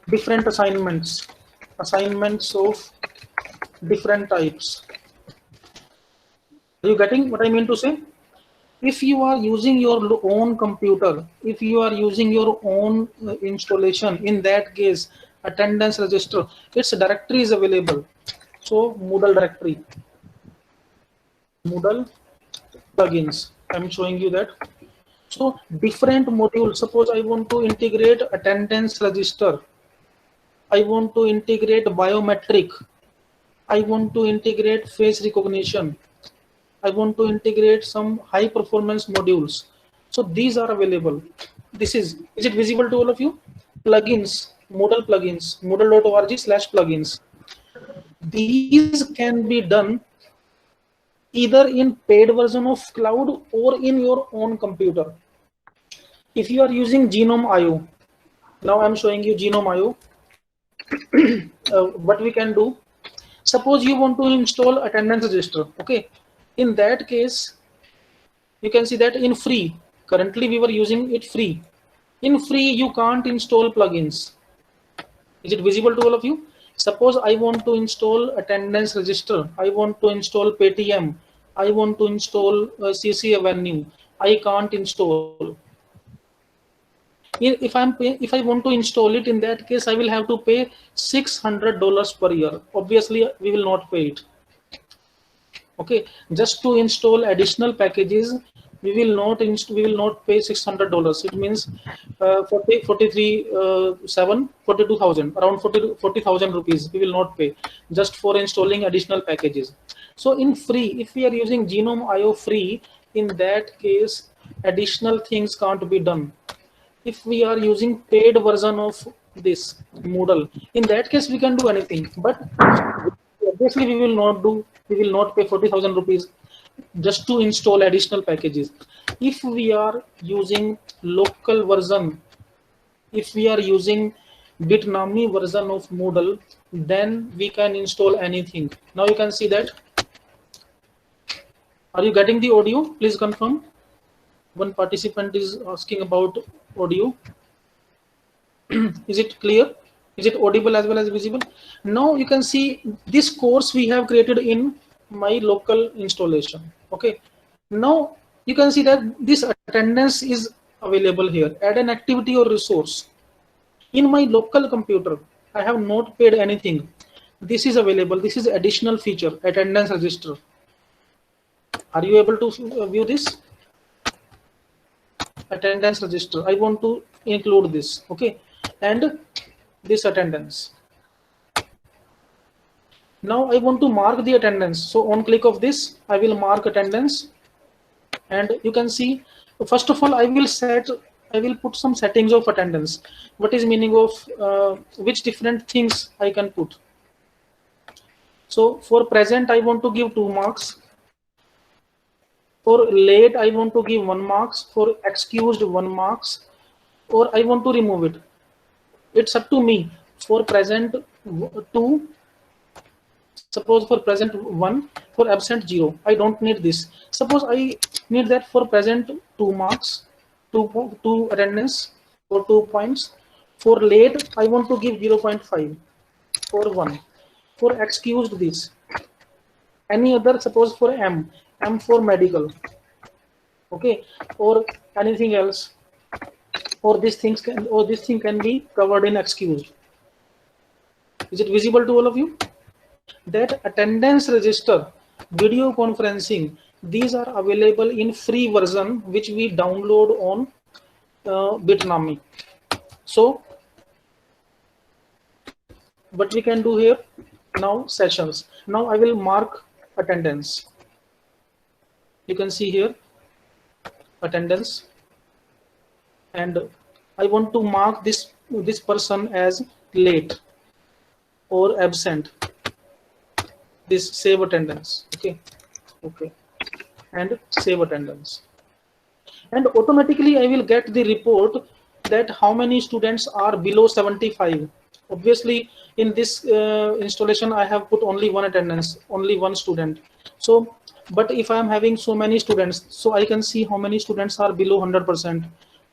Different assignments of different types. Are you getting what I mean to say? If you are using your own computer, if you are using your own installation, in that case, attendance register, its directory is available. So Moodle directory, Moodle plugins, I'm showing you that. So different modules, suppose I want to integrate attendance register, I want to integrate biometric, I want to integrate face recognition, I want to integrate some high performance modules. So these are available. This is it visible to all of you? Plugins, Moodle plugins, moodle.org/plugins. These can be done either in paid version of cloud or in your own computer. If you are using Genome.io, now I'm showing you Genome.io. what we can do, suppose you want to install attendance register. Okay, in that case, you can see that in free, currently we were using it free. In free, you can't install plugins. Is it visible to all of you? Suppose I want to install attendance register. I want to install Paytm. I want to install CC Avenue. I can't install. If I want to install it, in that case, I will have to pay $600 per year. Obviously, we will not pay it. Okay, just to install additional packages, we will not pay $600. It means 42,000 around 40,000 rupees we will not pay just for installing additional packages. So in free, if we are using Genome IO free, in that case additional things can't be done. If we are using paid version of this Moodle, in that case we can do anything, but obviously we will not pay 40,000 rupees just to install additional packages. If we are using local version, if we are using Bitnami version of Moodle, then we can install anything. Now you can see that. Are you getting the audio? Please confirm. One participant is asking about audio. Is it clear? Is it audible as well as visible? Now you can see this course we have created in my local installation. Okay. Now you can see that this attendance is available here. Add an activity or resource. In my local computer, I have not paid anything. This is available. This is additional feature, attendance register. Are you able to view this? Attendance register. I want to include this. Okay. And this attendance. Now I want to mark the attendance. So on click of this, I will mark attendance. And you can see, first of all, I will put some settings of attendance. What is meaning of which different things I can put. So for present, I want to give 2 marks. For late, I want to give 1 marks. For excused, 1 marks. Or I want to remove it. It's up to me. For present 2, suppose for present 1, for absent 0. I don't need this. Suppose I need that for present 2 marks, 2 attendance for 2 points. For late, I want to give 0.5 for 1. For excused this. Any other, suppose for M for medical. Okay, or anything else. Or this thing can be covered in excused. Is it visible to all of you? That attendance register, video conferencing, these are available in free version which we download on Bitnami. So what we can do here now, sessions. Now I will mark attendance. You can see here attendance, and I want to mark this person as late or absent. This save attendance. Okay, and save attendance, and automatically I will get the report that how many students are below 75. Obviously in this installation I have put only 1 attendance, only 1 student. So but if I am having so many students, so I can see how many students are below 100%,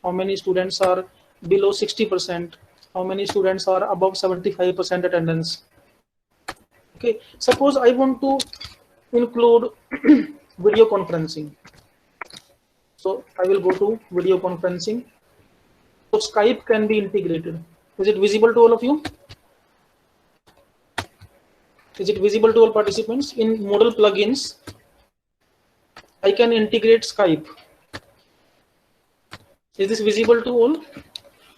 how many students are below 60%, how many students are above 75% attendance. Okay, suppose I want to include video conferencing. So I will go to video conferencing. So Skype can be integrated. Is it visible to all of you? Is it visible to all participants? In Moodle plugins, I can integrate Skype. Is this visible to all?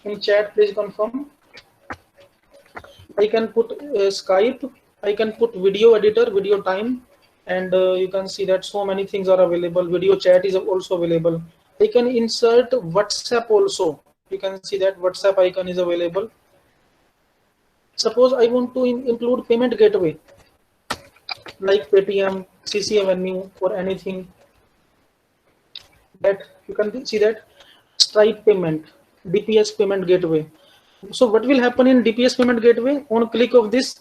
In chat, please confirm. I can put Skype. I can put video editor, video time, and you can see that so many things are available. Video chat is also available. I can insert WhatsApp also. You can see that WhatsApp icon is available. Suppose I want to include payment gateway like Paytm, CC Avenue, or anything. That you can see that Stripe payment, DPS payment gateway, So what will happen in DPS payment gateway? On click of this,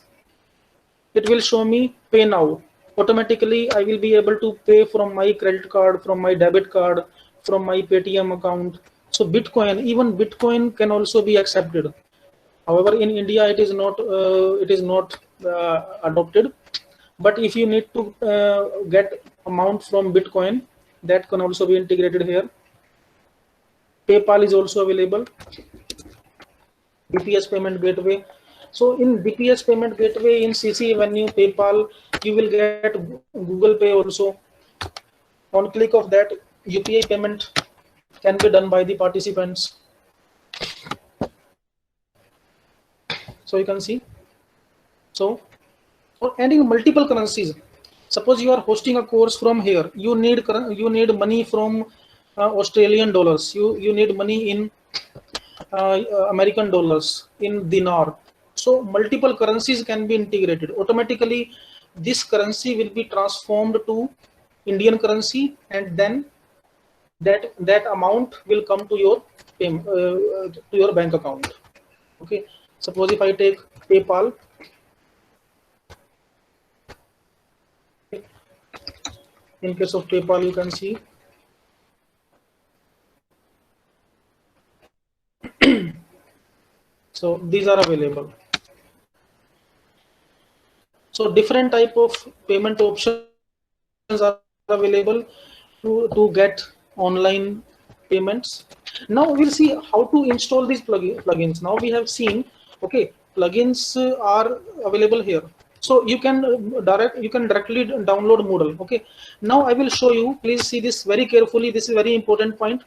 it will show me pay now. Automatically, I will be able to pay from my credit card, from my debit card, from my Paytm account. So Bitcoin, even Bitcoin can also be accepted. However, in India, it is not adopted. But if you need to get amount from Bitcoin, that can also be integrated here. PayPal is also available. DPS payment gateway. So in DPS payment gateway, in CC Avenue, PayPal, you will get Google Pay also. On click of that, UPI payment can be done by the participants. So you can see. So for adding multiple currencies, suppose you are hosting a course from here, you need money from Australian dollars, you need money in American dollars, in dinar. So multiple currencies can be integrated. Automatically, this currency will be transformed to Indian currency, and then that amount will come to your bank account. Okay. Suppose if I take PayPal. In case of PayPal, you can see. So these are available. So different type of payment options are available to get online payments. Now we'll see how to install these plugins. Now we have seen, okay, plugins are available here. So you can directly download Moodle. Okay. Now I will show you. Please see this very carefully. This is a very important point.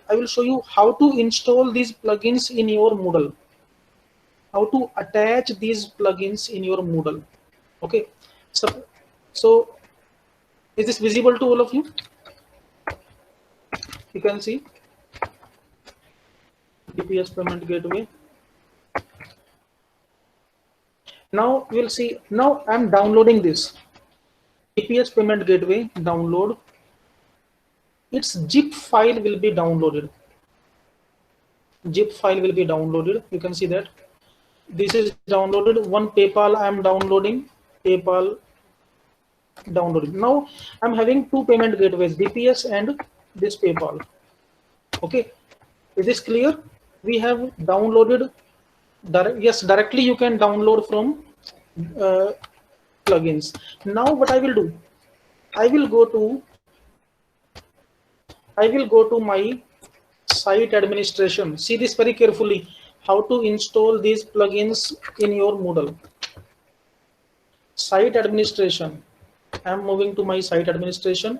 I will show you how to install these plugins in your Moodle. How to attach these plugins in your Moodle. Okay. So is this visible to all of you? You can see DPS payment gateway. Now we'll see. Now I'm downloading this DPS payment gateway. Download. Its zip file will be downloaded. Zip file will be downloaded. You can see that this is downloaded. One PayPal I am downloading. PayPal downloaded. Now I'm having two payment gateways, DPS and this PayPal. Okay, is this clear? We have downloaded. Yes, directly you can download from plugins. Now what I will do, I will go to my site administration. See this very carefully, how to install these plugins in your Moodle. Site administration. I am moving to my site administration.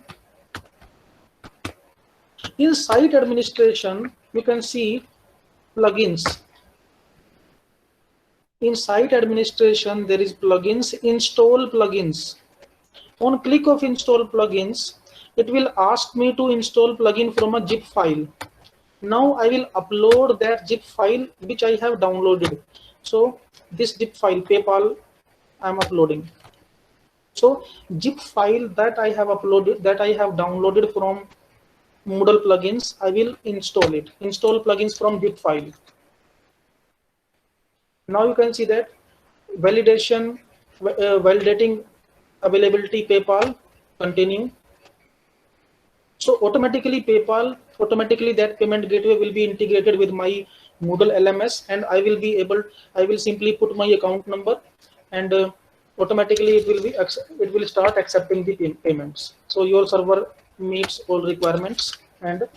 In site administration, you can see plugins. In site administration, there is plugins, install plugins. On click of install plugins, it will ask me to install plugin from a zip file. Now I will upload that zip file which I have downloaded. So this zip file, PayPal, I am uploading. So zip file that I have uploaded, that I have downloaded from Moodle plugins, I will install it. Install plugins from zip file. Now you can see that validating availability PayPal, continue. So automatically that payment gateway will be integrated with my Moodle LMS, and I will simply put my account number, and automatically it will start accepting the payments. So your server meets all requirements and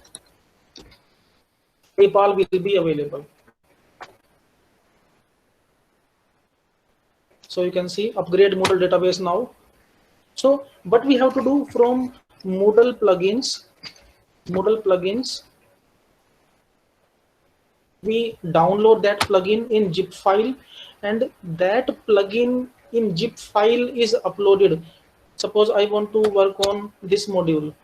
PayPal will be available. So you can see upgrade Moodle database now. So what we have to do from Moodle plugins, we download that plugin in zip file, and that plugin in zip file is uploaded. Suppose I want to work on this module,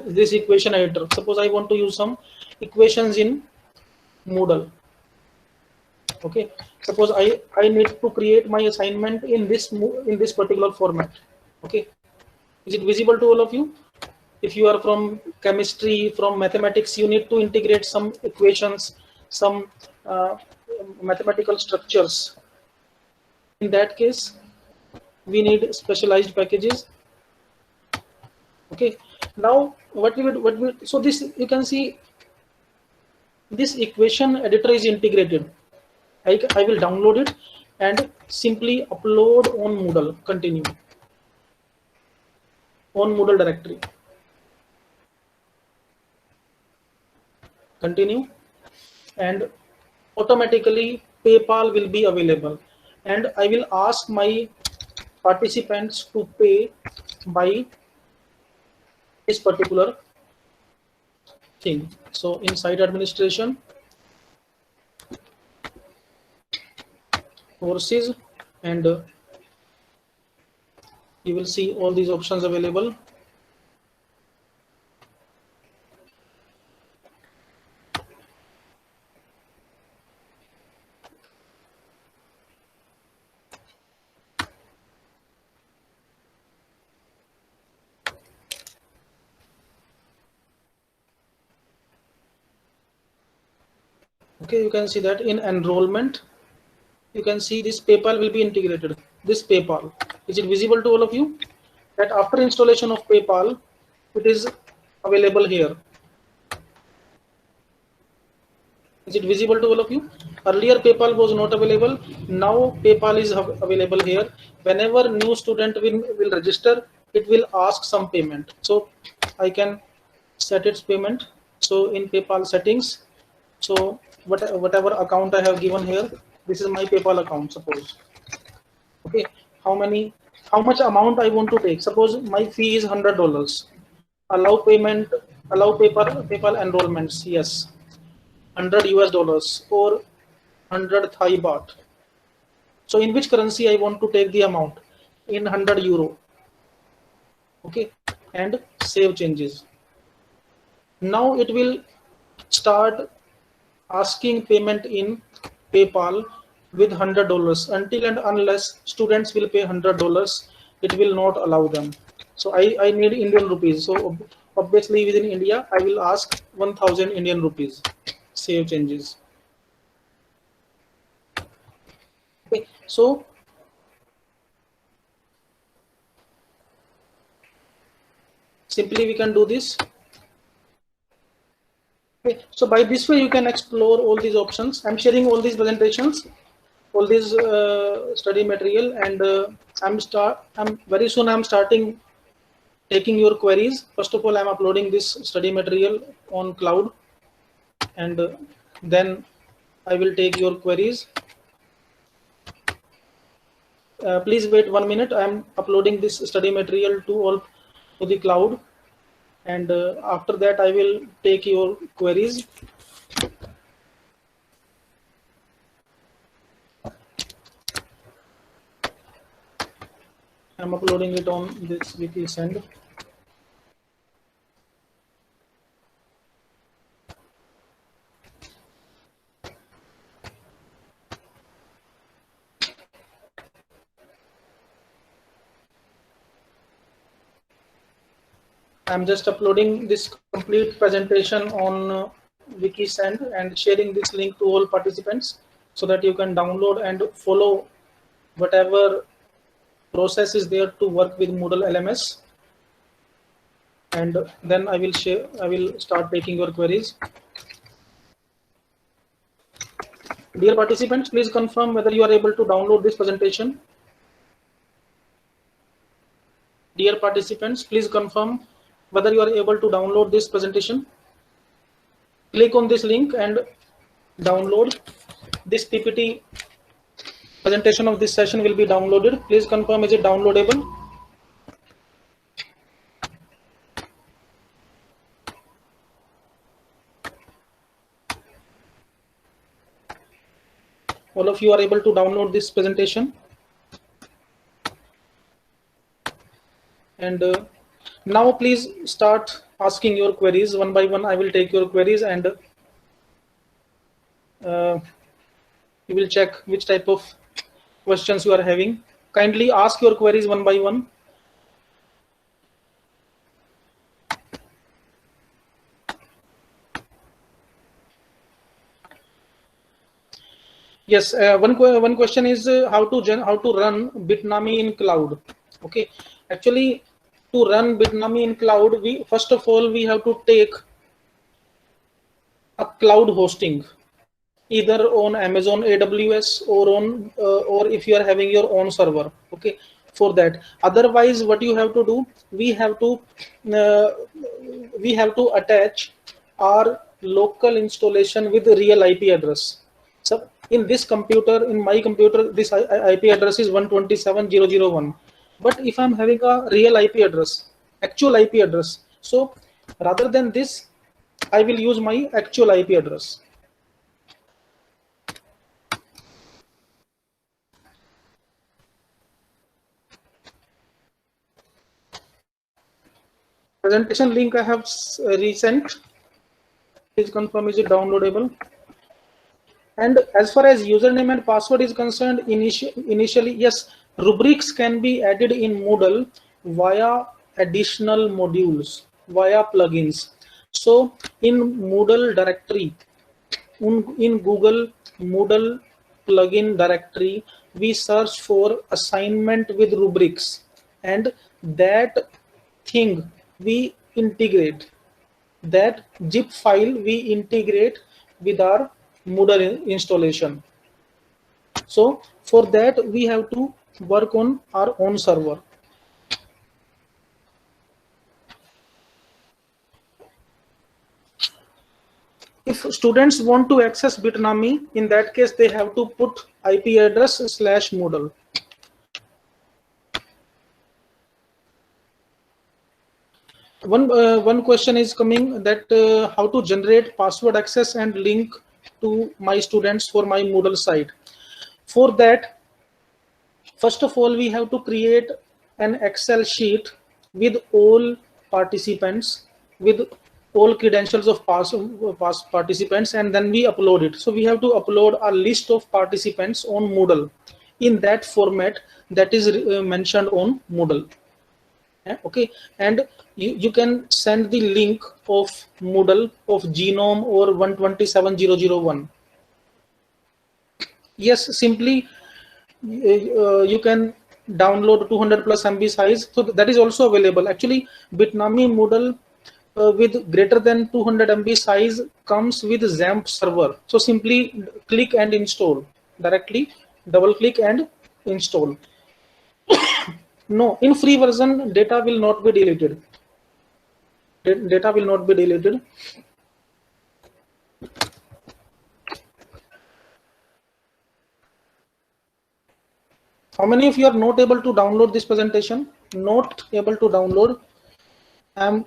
this equation editor. Suppose I want to use some equations in Moodle. Okay, suppose I need to create my assignment in this particular format. Okay, is it visible to all of you? If you are from chemistry, from mathematics, you need to integrate some equations, some mathematical structures. In that case, we need specialized packages. Okay, now so this, you can see this equation editor is integrated. I will download it and simply upload on Moodle. Continue on Moodle directory. Continue, and automatically PayPal will be available, and I will ask my participants to pay by this particular thing. So inside administration, courses, and you will see all these options available. Okay, you can see that in enrollment, you can see this PayPal will be integrated. This PayPal, is it visible to all of you? That after installation of PayPal, it is available here. Is it visible to all of you? Earlier PayPal was not available. Now PayPal is available here. Whenever new student will register, it will ask some payment. So I can set its payment. So in PayPal settings, so whatever account I have given here, this is my PayPal account, suppose. Okay, how much amount I want to take? Suppose my fee is $100. Allow payment, allow PayPal enrollments. Yes, $100 or 100 Thai baht. So in which currency I want to take the amount? In 100 euro. Okay, and save changes. Now it will start asking payment in PayPal with $100. Until and unless students will pay $100, it will not allow them. So I need Indian rupees. So obviously within India, I will ask 1000 Indian rupees. Save changes. Okay, so simply we can do this. Okay, so by this way you can explore all these options. I'm sharing all these presentations, all this study material, and I'm very soon I'm starting taking your queries. First of all, I'm uploading this study material on cloud, and then I will take your queries. Please wait 1 minute. I'm uploading this study material to the cloud, and after that I will take your queries. I'm uploading it on this Wikisend. I'm just uploading this complete presentation on Wikisend and sharing this link to all participants so that you can download and follow whatever process is there to work with Moodle LMS. And then I will start taking your queries. Dear participants, please confirm whether you are able to download this presentation. Dear participants, please confirm whether you are able to download this presentation. Click on this link and download this PPT. Presentation of this session will be downloaded. Please confirm, is it downloadable? All of you are able to download this presentation. And now please start asking your queries one by one. I will take your queries, and you will check which type of questions you are having. Kindly ask your queries one by one. Yes, one question is how to run Bitnami in cloud. Okay, actually, to run Bitnami in cloud, we first of all we have to take a cloud hosting, either on Amazon AWS or on or if you are having your own server. Okay, for that. Otherwise, what you have to do, uh, we have to attach our local installation with real IP address. So in this computer, in my computer, this IP address is 127.0.0.1. But if I'm having a real IP address, actual IP address, so rather than this, I will use my actual IP address. Presentation link I have resent. Please confirm is it downloadable. And as far as username and password is concerned, initially, yes, rubrics can be added in Moodle via additional modules, via plugins. So in Moodle directory, in Google Moodle plugin directory, we search for assignment with rubrics, and that thing we integrate, that zip file we integrate with our Moodle installation. So for that we have to work on our own server. If students want to access Bitnami, in that case they have to put IP address / Moodle. One question is coming that how to generate password access and link to my students for my Moodle site. For that, first of all, we have to create an Excel sheet with all participants, with all credentials of past participants, and then we upload it. So we have to upload a list of participants on Moodle in that format that is mentioned on Moodle. Okay, and you can send the link of Moodle of Genome or 127.0.0.1. Yes, simply you can download 200 plus MB size, so that is also available. Actually, Bitnami Moodle with greater than 200 MB size comes with XAMPP server. So simply click and install directly, double click and install. No, in free version, data will not be deleted. Data will not be deleted. How many of you are not able to download this presentation? Not able to download. I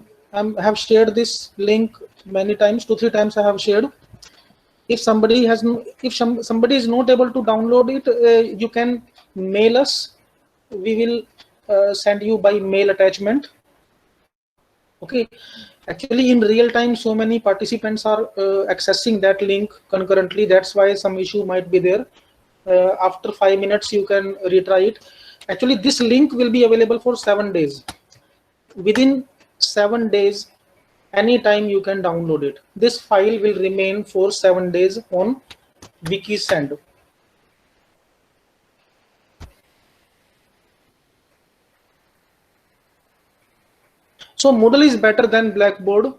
have shared this link many times, 2-3 times I have shared. If somebody has, if somebody is not able to download it, you can mail us. We will send you by mail attachment. Okay. Actually, in real time, so many participants are accessing that link concurrently. That's why some issue might be there. After 5 minutes, you can retry it. Actually, this link will be available for 7 days. Within 7 days, anytime you can download it. This file will remain for 7 days on Wikisend. So Moodle is better than Blackboard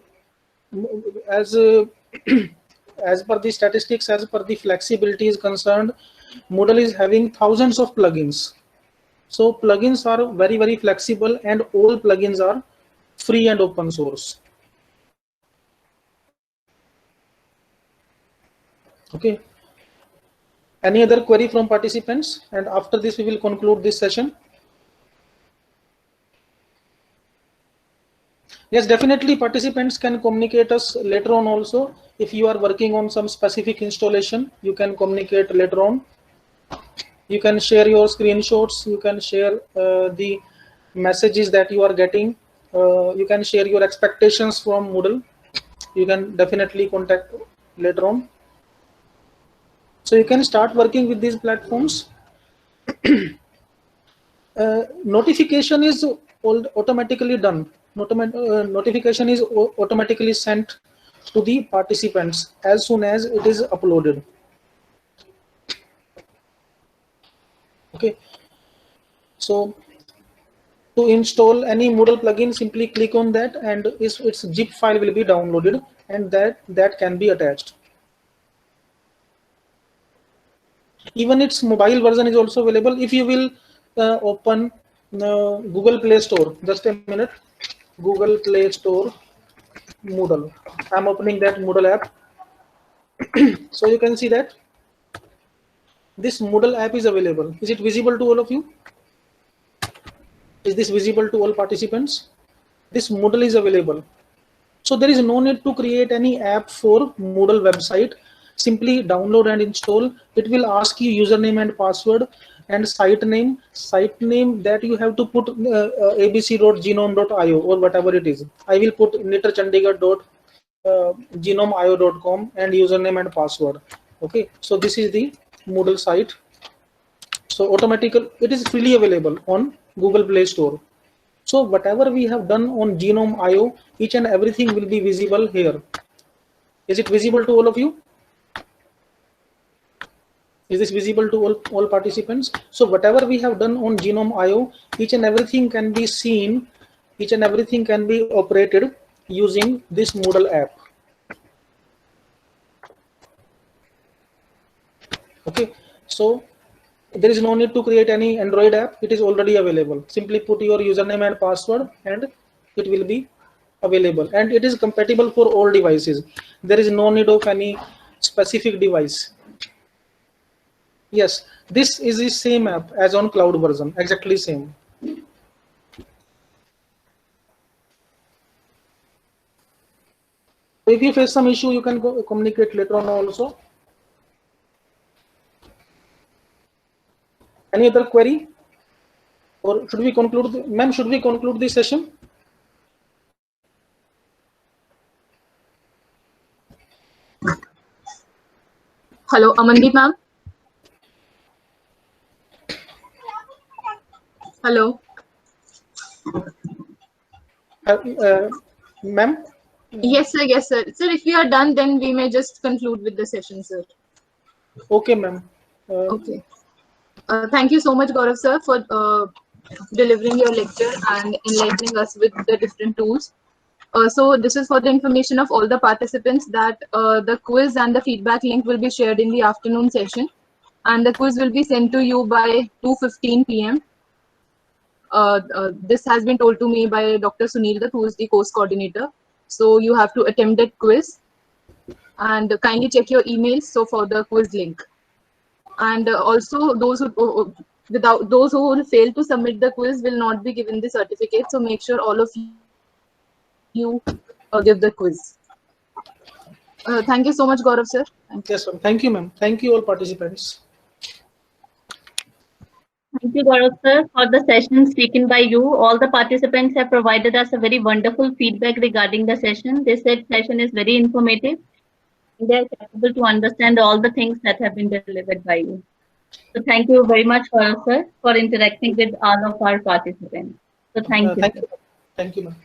as as per the statistics, as per the flexibility is concerned. Moodle is having thousands of plugins. So plugins are very, very flexible, and all plugins are free and open source. Okay. Any other query from participants? And after this, we will conclude this session. Yes, definitely participants can communicate us later on also. If you are working on some specific installation, you can communicate later on. You can share your screenshots. You can share the messages that you are getting. You can share your expectations from Moodle. You can definitely contact later on. So you can start working with these platforms. Notification is automatically done. Notification is automatically sent to the participants as soon as it is uploaded. Okay, so to install any Moodle plugin, simply click on that, and its zip file will be downloaded, and that can be attached. Even its mobile version is also available. If you will open Google Play Store, just a minute. Google Play Store, Moodle. I'm opening that Moodle app. So you can see that this Moodle app is available. Is it visible to all of you? Is this visible to all participants? This Moodle is available. So there is no need to create any app for Moodle website. Simply download and install. It will ask you username and password and site name. Site name that you have to put abc.genome.io or whatever it is. I will put nitterchandigarh.genomeio.com and username and password. Okay, so this is the Moodle site. So automatically it is freely available on Google Play Store. So whatever we have done on Genome.io, each and everything will be visible here. Is it visible to all of you? Is this visible to all participants? So whatever we have done on Genome.io, each and everything can be seen, each and everything can be operated using this Moodle app. Okay, so there is no need to create any Android app. It is already available. Simply put your username and password and it will be available, and it is compatible for all devices. There is no need of any specific device. Yes, this is the same app as on cloud version, exactly same. If you face some issue, you can go communicate later on also. Any other query? Or should we conclude, ma'am, should we conclude this session? Hello, Amandeep ma'am. Hello. Ma'am? Yes, sir. Yes, sir. Sir, if we are done, then we may just conclude with the session, sir. Okay, ma'am. Okay. Thank you so much, Gaurav sir, for delivering your lecture and enlightening us with the different tools. So this is for the information of all the participants that the quiz and the feedback link will be shared in the afternoon session, and the quiz will be sent to you by 2:15 p.m. This has been told to me by Dr. Sunil Dutt, who is the course coordinator. So you have to attempt that quiz, and kindly check your emails so for the quiz link. And also those who will fail to submit the quiz will not be given the certificate. So make sure all of you give the quiz. Thank you so much, Gaurav sir. Yes, sir. Thank you, ma'am. Thank you all participants. Thank you, Gaurav sir, for the sessions taken by you. All the participants have provided us a very wonderful feedback regarding the session. This session is very informative. They are capable to understand all the things that have been delivered by you. So thank you very much, Gaurav sir, for interacting with all of our participants. So thank you. Thank you, ma'am.